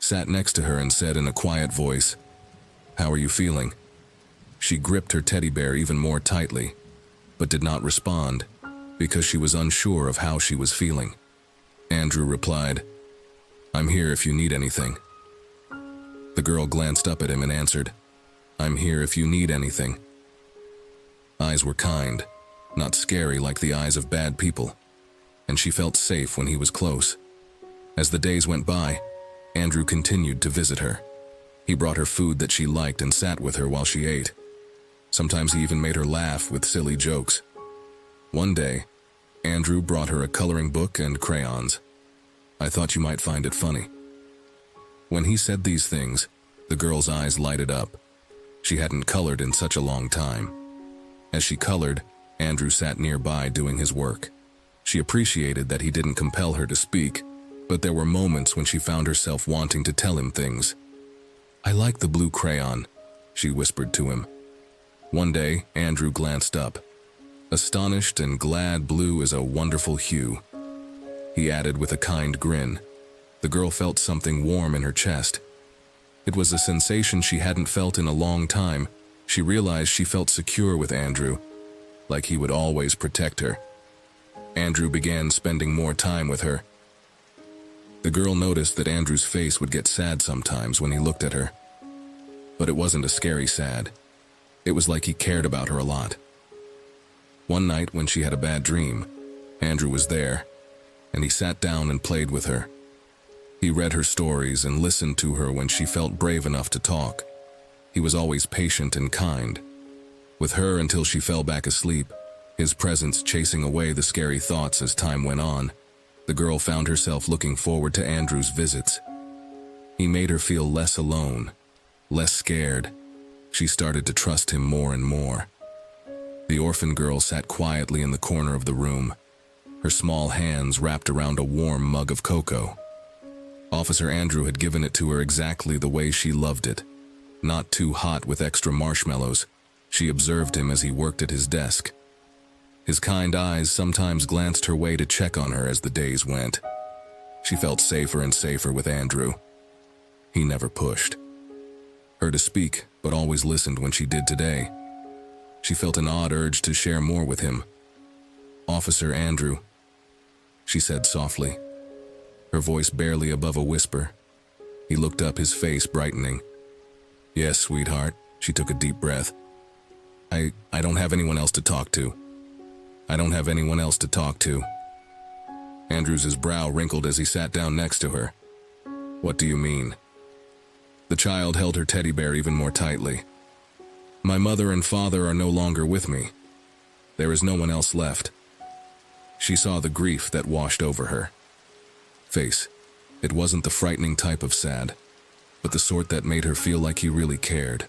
Sat next to her and said in a quiet voice, "How are you feeling?" She gripped her teddy bear even more tightly, but did not respond because she was unsure of how she was feeling. Andrew replied, "I'm here if you need anything." The girl glanced up at him and answered, "I'm here if you need anything." Eyes were kind, not scary like the eyes of bad people, and she felt safe when he was close. As the days went by, Andrew continued to visit her. He brought her food that she liked and sat with her while she ate. Sometimes he even made her laugh with silly jokes. One day, Andrew brought her a coloring book and crayons. "I thought you might find it funny." When he said these things, the girl's eyes lighted up. She hadn't colored in such a long time. As she colored, Andrew sat nearby doing his work. She appreciated that he didn't compel her to speak, but there were moments when she found herself wanting to tell him things. "I like the blue crayon," she whispered to him. One day, Andrew glanced up. Astonished and glad, blue is a wonderful hue. He added with a kind grin. The girl felt something warm in her chest. It was a sensation she hadn't felt in a long time. She realized she felt secure with Andrew, like he would always protect her. Andrew began spending more time with her. The girl noticed that Andrew's face would get sad sometimes when he looked at her. But it wasn't a scary sad. It was like he cared about her a lot. One night when she had a bad dream, Andrew was there, and he sat down and played with her. He read her stories and listened to her when she felt brave enough to talk. He was always patient and kind with her until she fell back asleep, his presence chasing away the scary thoughts as time went on. The girl found herself looking forward to Andrew's visits. He made her feel less alone, less scared. She started to trust him more and more. The orphan girl sat quietly in the corner of the room, her small hands wrapped around a warm mug of cocoa. Officer Andrew had given it to her exactly the way she loved it, not too hot with extra marshmallows. She observed him as he worked at his desk. His kind eyes sometimes glanced her way to check on her as the days went. She felt safer and safer with Andrew. He never pushed her to speak but always listened when she did today. She felt an odd urge to share more with him. "Officer Andrew," she said softly, her voice barely above a whisper. He looked up, his face brightening. "Yes, sweetheart," she took a deep breath. I don't have anyone else to talk to. I don't have anyone else to talk to." Andrew's brow wrinkled as he sat down next to her. "What do you mean?" The child held her teddy bear even more tightly. "My mother and father are no longer with me. There is no one else left." She saw the grief that washed over her face. It wasn't the frightening type of sad, but the sort that made her feel like he really cared.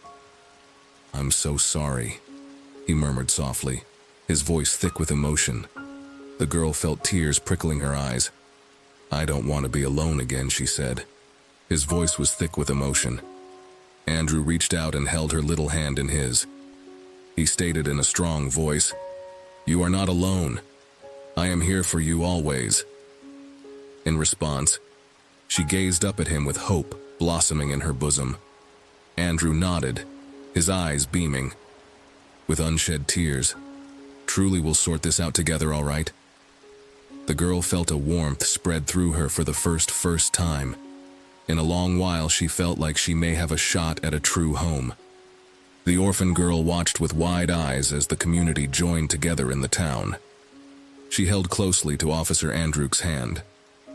"I'm so sorry," he murmured softly, his voice thick with emotion. The girl felt tears prickling her eyes. "I don't want to be alone again," she said. His voice was thick with emotion. Andrew reached out and held her little hand in his. He stated in a strong voice, "You are not alone. I am here for you always." In response, she gazed up at him with hope blossoming in her bosom. Andrew nodded, his eyes beaming. "With unshed tears. Truly we'll sort this out together, all right?" The girl felt a warmth spread through her for the first time. In a long while she felt like she may have a shot at a true home. The orphan girl watched with wide eyes as the community joined together in the town. She held closely to Officer Andrew's hand,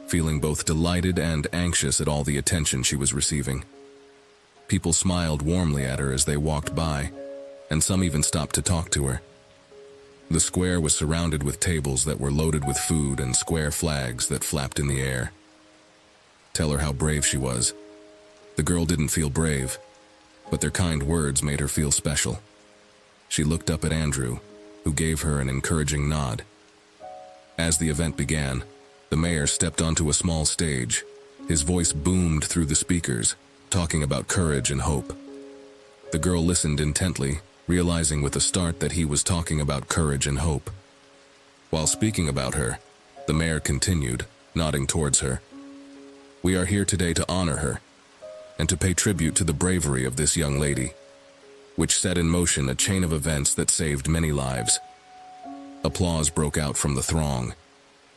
feeling both delighted and anxious at all the attention she was receiving. People smiled warmly at her as they walked by, and some even stopped to talk to her. The square was surrounded with tables that were loaded with food and square flags that flapped in the air. Tell her how brave she was. The girl didn't feel brave, but their kind words made her feel special. She looked up at Andrew, who gave her an encouraging nod. As the event began, the mayor stepped onto a small stage. His voice boomed through the speakers, talking about courage and hope. The girl listened intently, realizing with a start that he was talking about courage and hope. While speaking about her, the mayor continued, nodding towards her. "We are here today to honor her, and to pay tribute to the bravery of this young lady, which set in motion a chain of events that saved many lives." Applause broke out from the throng,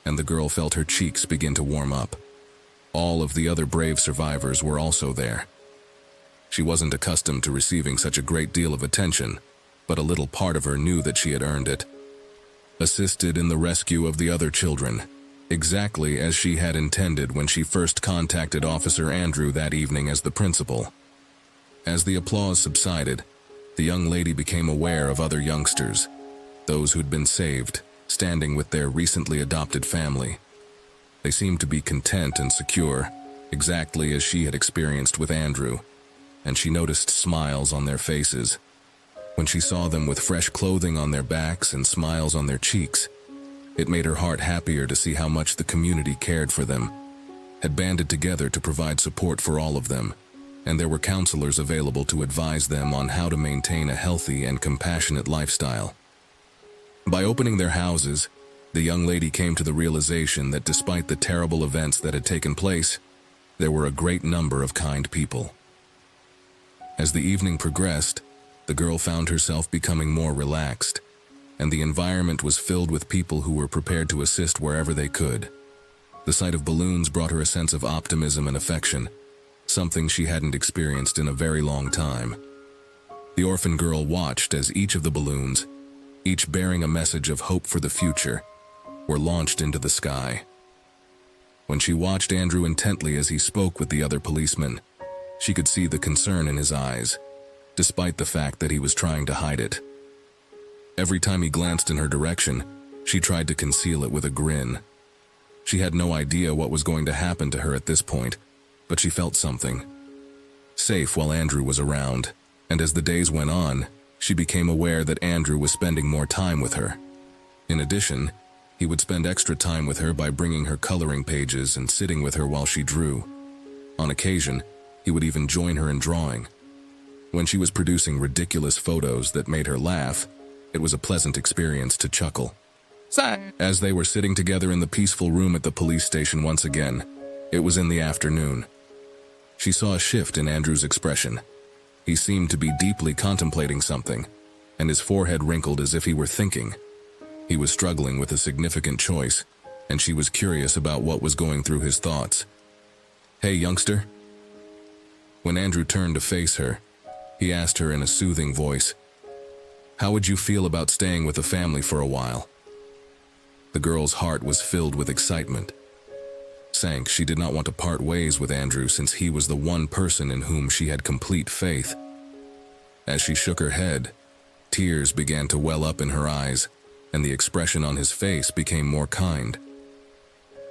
and the girl felt her cheeks begin to warm up. All of the other brave survivors were also there. She wasn't accustomed to receiving such a great deal of attention, but a little part of her knew that she had earned it. Assisted in the rescue of the other children, exactly as she had intended when she first contacted Officer Andrew that evening as the principal. As the applause subsided, the young lady became aware of other youngsters, those who'd been saved, standing with their recently adopted family. They seemed to be content and secure, exactly as she had experienced with Andrew, and she noticed smiles on their faces. When she saw them with fresh clothing on their backs and smiles on their cheeks, it made her heart happier to see how much the community cared for them, had banded together to provide support for all of them, and there were counselors available to advise them on how to maintain a healthy and compassionate lifestyle. By opening their houses, the young lady came to the realization that despite the terrible events that had taken place, there were a great number of kind people. As the evening progressed, the girl found herself becoming more relaxed, and the environment was filled with people who were prepared to assist wherever they could. The sight of balloons brought her a sense of optimism and affection, something she hadn't experienced in a very long time. The orphan girl watched as each of the balloons, each bearing a message of hope for the future, were launched into the sky. When she watched Andrew intently as he spoke with the other policemen, she could see the concern in his eyes, despite the fact that he was trying to hide it. Every time he glanced in her direction, she tried to conceal it with a grin. She had no idea what was going to happen to her at this point, but she felt something. Safe while Andrew was around, and as the days went on, she became aware that Andrew was spending more time with her. In addition, he would spend extra time with her by bringing her coloring pages and sitting with her while she drew. On occasion, he would even join her in drawing. When she was producing ridiculous photos that made her laugh, it was a pleasant experience to chuckle. As they were sitting together in the peaceful room at the police station once again, it was in the afternoon. She saw a shift in Andrew's expression. He seemed to be deeply contemplating something, and his forehead wrinkled as if he were thinking. He was struggling with a significant choice, and she was curious about what was going through his thoughts. "Hey, youngster." When Andrew turned to face her, he asked her in a soothing voice, "How would you feel about staying with the family for a while?" The girl's heart was filled with excitement. Sank, she did not want to part ways with Andrew since he was the one person in whom she had complete faith. As she shook her head, tears began to well up in her eyes, and the expression on his face became more kind.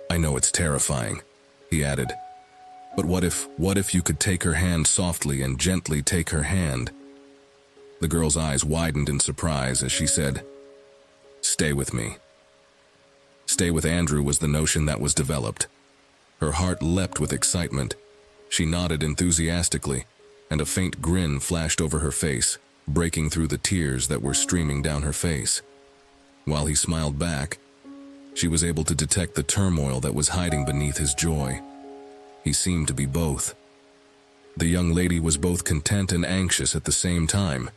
"I know it's terrifying," he added, "but what if you could take her hand softly and gently take her hand?" The girl's eyes widened in surprise as she said, "Stay with me." Stay with Andrew was the notion that was developed. Her heart leapt with excitement. She nodded enthusiastically, and a faint grin flashed over her face, breaking through the tears that were streaming down her face. While he smiled back, she was able to detect the turmoil that was hiding beneath his joy. He seemed to be both. The young lady was both content and anxious at the same time,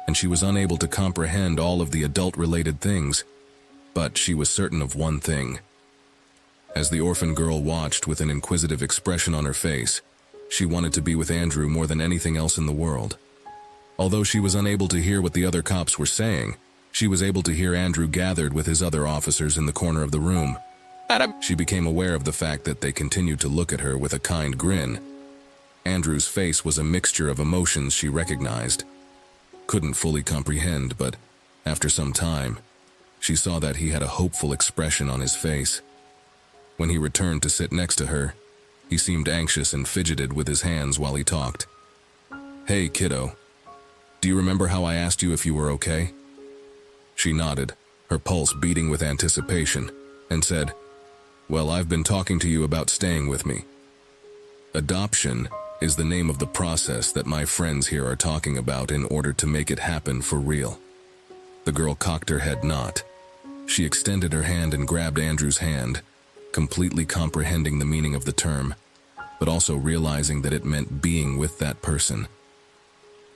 and she was unable to comprehend all of the adult-related things, but she was certain of one thing. As the orphan girl watched with an inquisitive expression on her face, she wanted to be with Andrew more than anything else in the world. Although she was unable to hear what the other cops were saying, she was able to hear Andrew gathered with his other officers in the corner of the room. She became aware of the fact that they continued to look at her with a kind grin. Andrew's face was a mixture of emotions she recognized. Couldn't fully comprehend, but after some time, she saw that he had a hopeful expression on his face. When he returned to sit next to her, he seemed anxious and fidgeted with his hands while he talked. "Hey, kiddo. Do you remember how I asked you if you were okay?" She nodded, her pulse beating with anticipation, and said, "Well, I've been talking to you about staying with me. Adoption is the name of the process that my friends here are talking about in order to make it happen for real." The girl cocked her head not. She extended her hand and grabbed Andrew's hand, completely comprehending the meaning of the term, but also realizing that it meant being with that person.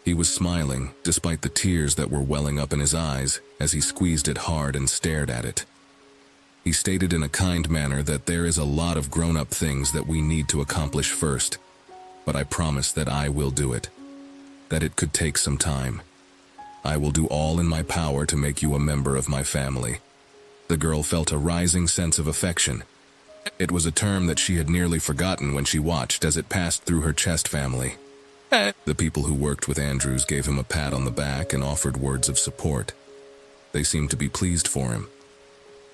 He was smiling, despite the tears that were welling up in his eyes, as he squeezed it hard and stared at it. He stated in a kind manner that there is a lot of grown-up things that we need to accomplish first, but I promise that I will do it. That it could take some time. I will do all in my power to make you a member of my family. The girl felt a rising sense of affection. It was a term that she had nearly forgotten when she watched as it passed through her chest family. The people who worked with Andrews gave him a pat on the back and offered words of support. They seemed to be pleased for him.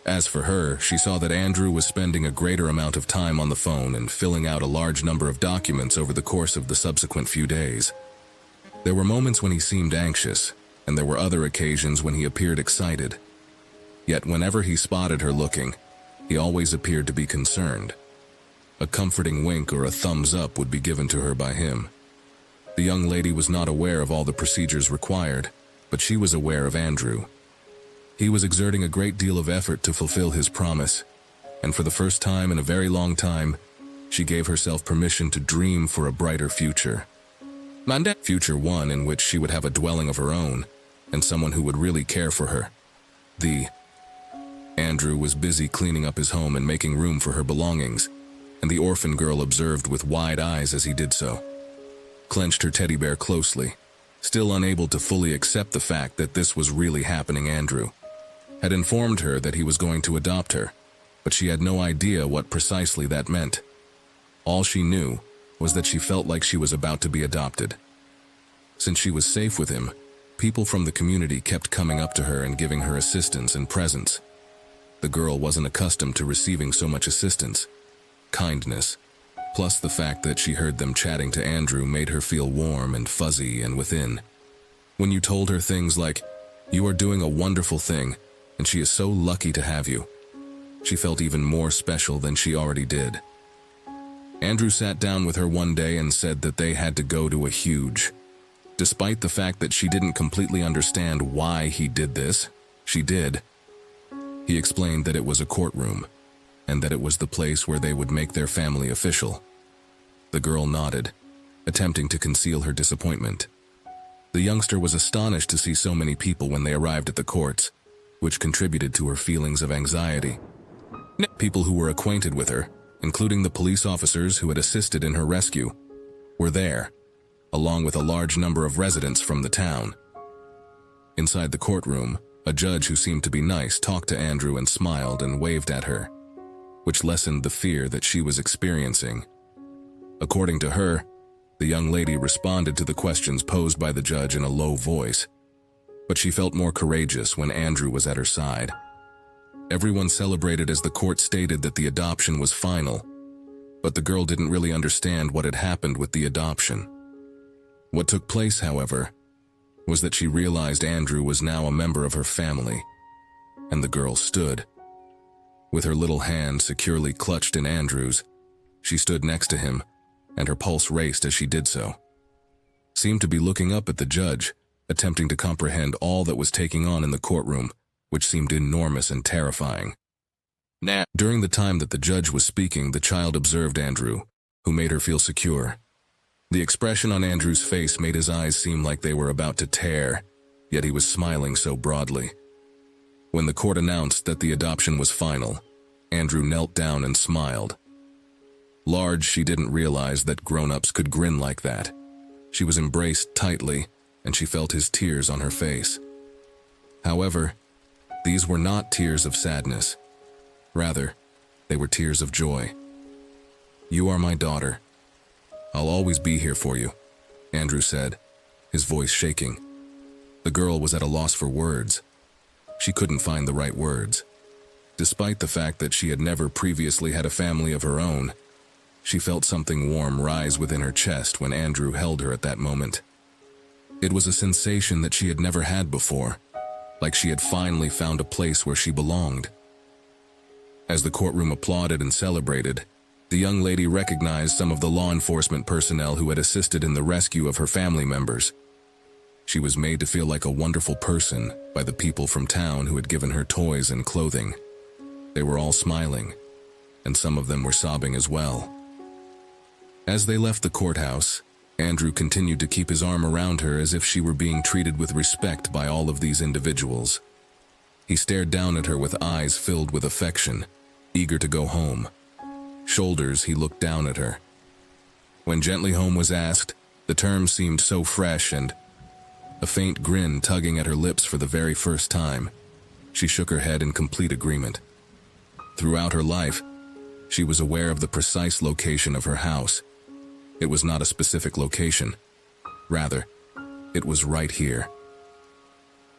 As for her, she saw that Andrew was spending a greater amount of time on the phone and filling out a large number of documents over the course of the subsequent few days. There were moments when he seemed anxious, and there were other occasions when he appeared excited. Yet whenever he spotted her looking, he always appeared to be concerned. A comforting wink or a thumbs up would be given to her by him. The young lady was not aware of all the procedures required, but she was aware of Andrew. He was exerting a great deal of effort to fulfill his promise, and for the first time in a very long time, she gave herself permission to dream for a brighter future. Future one in which she would have a dwelling of her own, and someone who would really care for her. Andrew was busy cleaning up his home and making room for her belongings, and the orphan girl observed with wide eyes as he did so. Clenched her teddy bear closely, still unable to fully accept the fact that this was really happening. Andrew had informed her that he was going to adopt her, but she had no idea what precisely that meant. All she knew was that she felt like she was about to be adopted. Since she was safe with him, people from the community kept coming up to her and giving her assistance and presents. The girl wasn't accustomed to receiving so much assistance, kindness, plus the fact that she heard them chatting to Andrew made her feel warm and fuzzy and within. When you told her things like, "You are doing a wonderful thing, and she is so lucky to have you," she felt even more special than she already did. Andrew sat down with her one day and said that they had to go to a huge. Despite the fact that she didn't completely understand why he did this, she did. He explained that it was a courtroom, and that it was the place where they would make their family official. The girl nodded, attempting to conceal her disappointment. The youngster was astonished to see so many people when they arrived at the courts, which contributed to her feelings of anxiety. People who were acquainted with her, including the police officers who had assisted in her rescue, were there, along with a large number of residents from the town. Inside the courtroom, a judge who seemed to be nice talked to Andrew and smiled and waved at her, which lessened the fear that she was experiencing. According to her, the young lady responded to the questions posed by the judge in a low voice, but she felt more courageous when Andrew was at her side. Everyone celebrated as the court stated that the adoption was final, but the girl didn't really understand what had happened with the adoption. What took place, however, was that she realized Andrew was now a member of her family, and the girl stood. With her little hand securely clutched in Andrew's, she stood next to him, and her pulse raced as she did so. Seemed to be looking up at the judge, attempting to comprehend all that was taking on in the courtroom, which seemed enormous and terrifying. During the time that the judge was speaking, the child observed Andrew, who made her feel secure. The expression on Andrew's face made his eyes seem like they were about to tear, yet he was smiling so broadly. When the court announced that the adoption was final, Andrew knelt down and smiled. Large, she didn't realize that grown-ups could grin like that. She was embraced tightly, and she felt his tears on her face. However, these were not tears of sadness. Rather, they were tears of joy. "You are my daughter. I'll always be here for you," Andrew said, his voice shaking. The girl was at a loss for words. She couldn't find the right words. Despite the fact that she had never previously had a family of her own, she felt something warm rise within her chest when Andrew held her at that moment. It was a sensation that she had never had before, like she had finally found a place where she belonged. As the courtroom applauded and celebrated, the young lady recognized some of the law enforcement personnel who had assisted in the rescue of her family members. She was made to feel like a wonderful person by the people from town who had given her toys and clothing. They were all smiling, and some of them were sobbing as well. As they left the courthouse, Andrew continued to keep his arm around her as if she were being treated with respect by all of these individuals. He stared down at her with eyes filled with affection, eager to go home. Shoulders, he looked down at her. When gently home was asked, the term seemed so fresh and a faint grin tugging at her lips for the very first time. She shook her head in complete agreement. Throughout her life, she was aware of the precise location of her house. It was not a specific location. Rather, it was right here.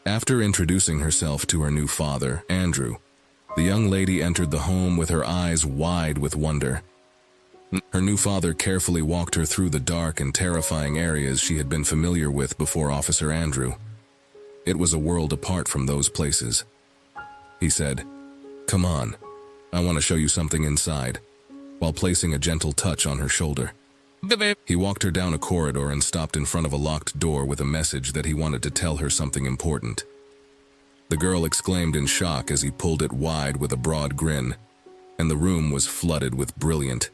After introducing herself to her new father, Andrew, the young lady entered the home with her eyes wide with wonder. Her new father carefully walked her through the dark and terrifying areas she had been familiar with before Officer Andrew. It was a world apart from those places. He said, "Come on, I want to show you something inside," while placing a gentle touch on her shoulder. He walked her down a corridor and stopped in front of a locked door with a message that he wanted to tell her something important. The girl exclaimed in shock as he pulled it wide with a broad grin, and the room was flooded with brilliant,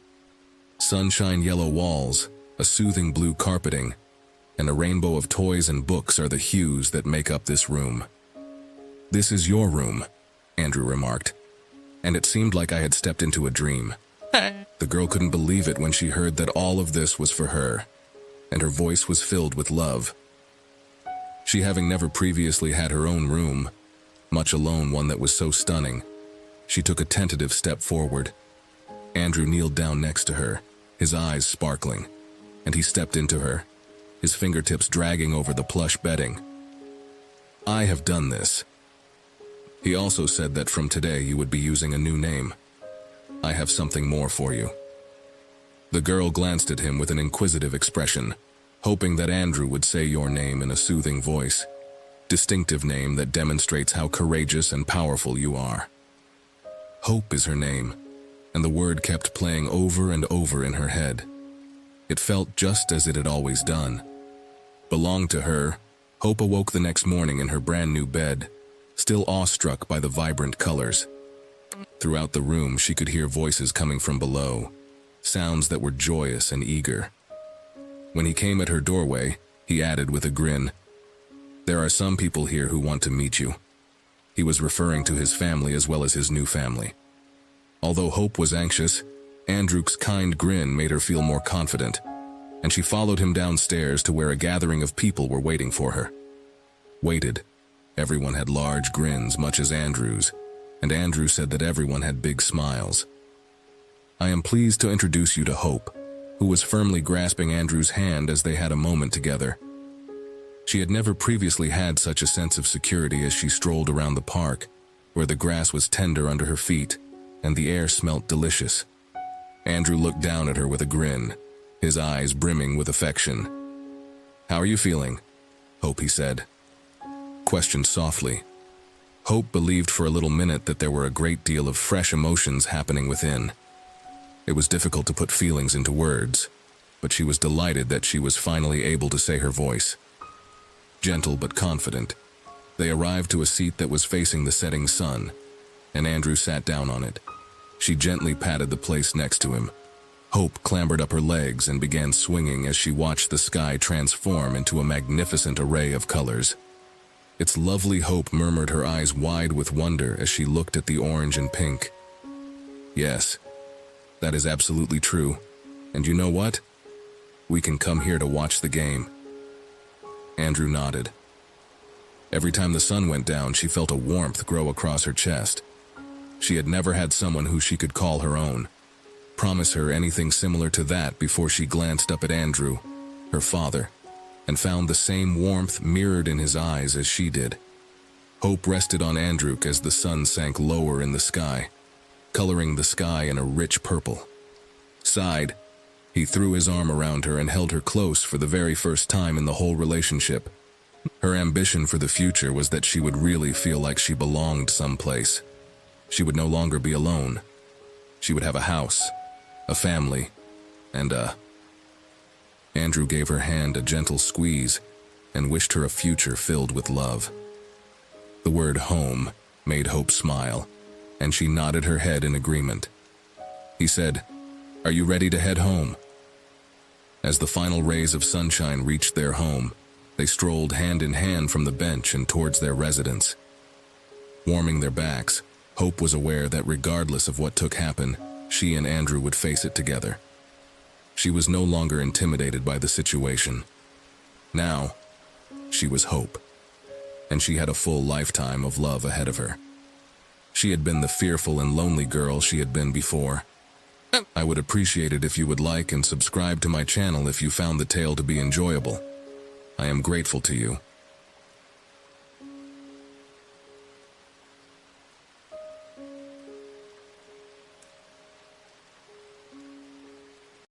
sunshine yellow walls, a soothing blue carpeting, and a rainbow of toys and books are the hues that make up this room. "This is your room," Andrew remarked, and it seemed like I had stepped into a dream. The girl couldn't believe it when she heard that all of this was for her, and her voice was filled with love. She having never previously had her own room, much alone one that was so stunning, she took a tentative step forward. Andrew kneeled down next to her, his eyes sparkling, and he stepped into her, his fingertips dragging over the plush bedding. "I have done this." He also said that from today you would be using a new name. "I have something more for you." The girl glanced at him with an inquisitive expression, hoping that Andrew would say your name in a soothing voice, distinctive name that demonstrates how courageous and powerful you are. Hope is her name, and the word kept playing over and over in her head. It felt just as it had always done. Belonged to her, Hope awoke the next morning in her brand new bed, still awestruck by the vibrant colors. Throughout the room, she could hear voices coming from below, sounds that were joyous and eager. When he came at her doorway, he added with a grin, There are some people here who want to meet you. He was referring to his family as well as his new family. Although Hope was anxious, Andrew's kind grin made her feel more confident, and she followed him downstairs to where a gathering of people were waiting for her. Waited. Everyone had large grins, much as Andrew's, and Andrew said that everyone had big smiles. I am pleased to introduce you to Hope, who was firmly grasping Andrew's hand as they had a moment together. She had never previously had such a sense of security as she strolled around the park, where the grass was tender under her feet and the air smelt delicious. Andrew looked down at her with a grin, his eyes brimming with affection. "How are you feeling?" Hope, he said. Questioned softly. Hope believed for a little minute that there were a great deal of fresh emotions happening within. It was difficult to put feelings into words, but she was delighted that she was finally able to say her voice. Gentle but confident, they arrived to a seat that was facing the setting sun, and Andrew sat down on it. She gently patted the place next to him. Hope clambered up her legs and began swinging as she watched the sky transform into a magnificent array of colors. "It's lovely," Hope murmured, her eyes wide with wonder as she looked at the orange and pink. "Yes, that is absolutely true. And you know what? We can come here to watch the game." Andrew nodded. Every time the sun went down, she felt a warmth grow across her chest. She had never had someone who she could call her own, promise her anything similar to that before she glanced up at Andrew, her father, and found the same warmth mirrored in his eyes as she did. Hope rested on Andrew as the sun sank lower in the sky, coloring the sky in a rich purple. Sighed, he threw his arm around her and held her close for the very first time in the whole relationship. Her ambition for the future was that she would really feel like she belonged someplace. She would no longer be alone. She would have a house, a family, and Andrew gave her hand a gentle squeeze and wished her a future filled with love. The word home made Hope smile, and she nodded her head in agreement. He said, "Are you ready to head home?" As the final rays of sunshine reached their home, they strolled hand in hand from the bench and towards their residence. Warming their backs, Hope was aware that regardless of what took happen, she and Andrew would face it together. She was no longer intimidated by the situation. Now, she was Hope, and she had a full lifetime of love ahead of her. She had been the fearful and lonely girl she had been before. I would appreciate it if you would like and subscribe to my channel if you found the tale to be enjoyable. I am grateful to you.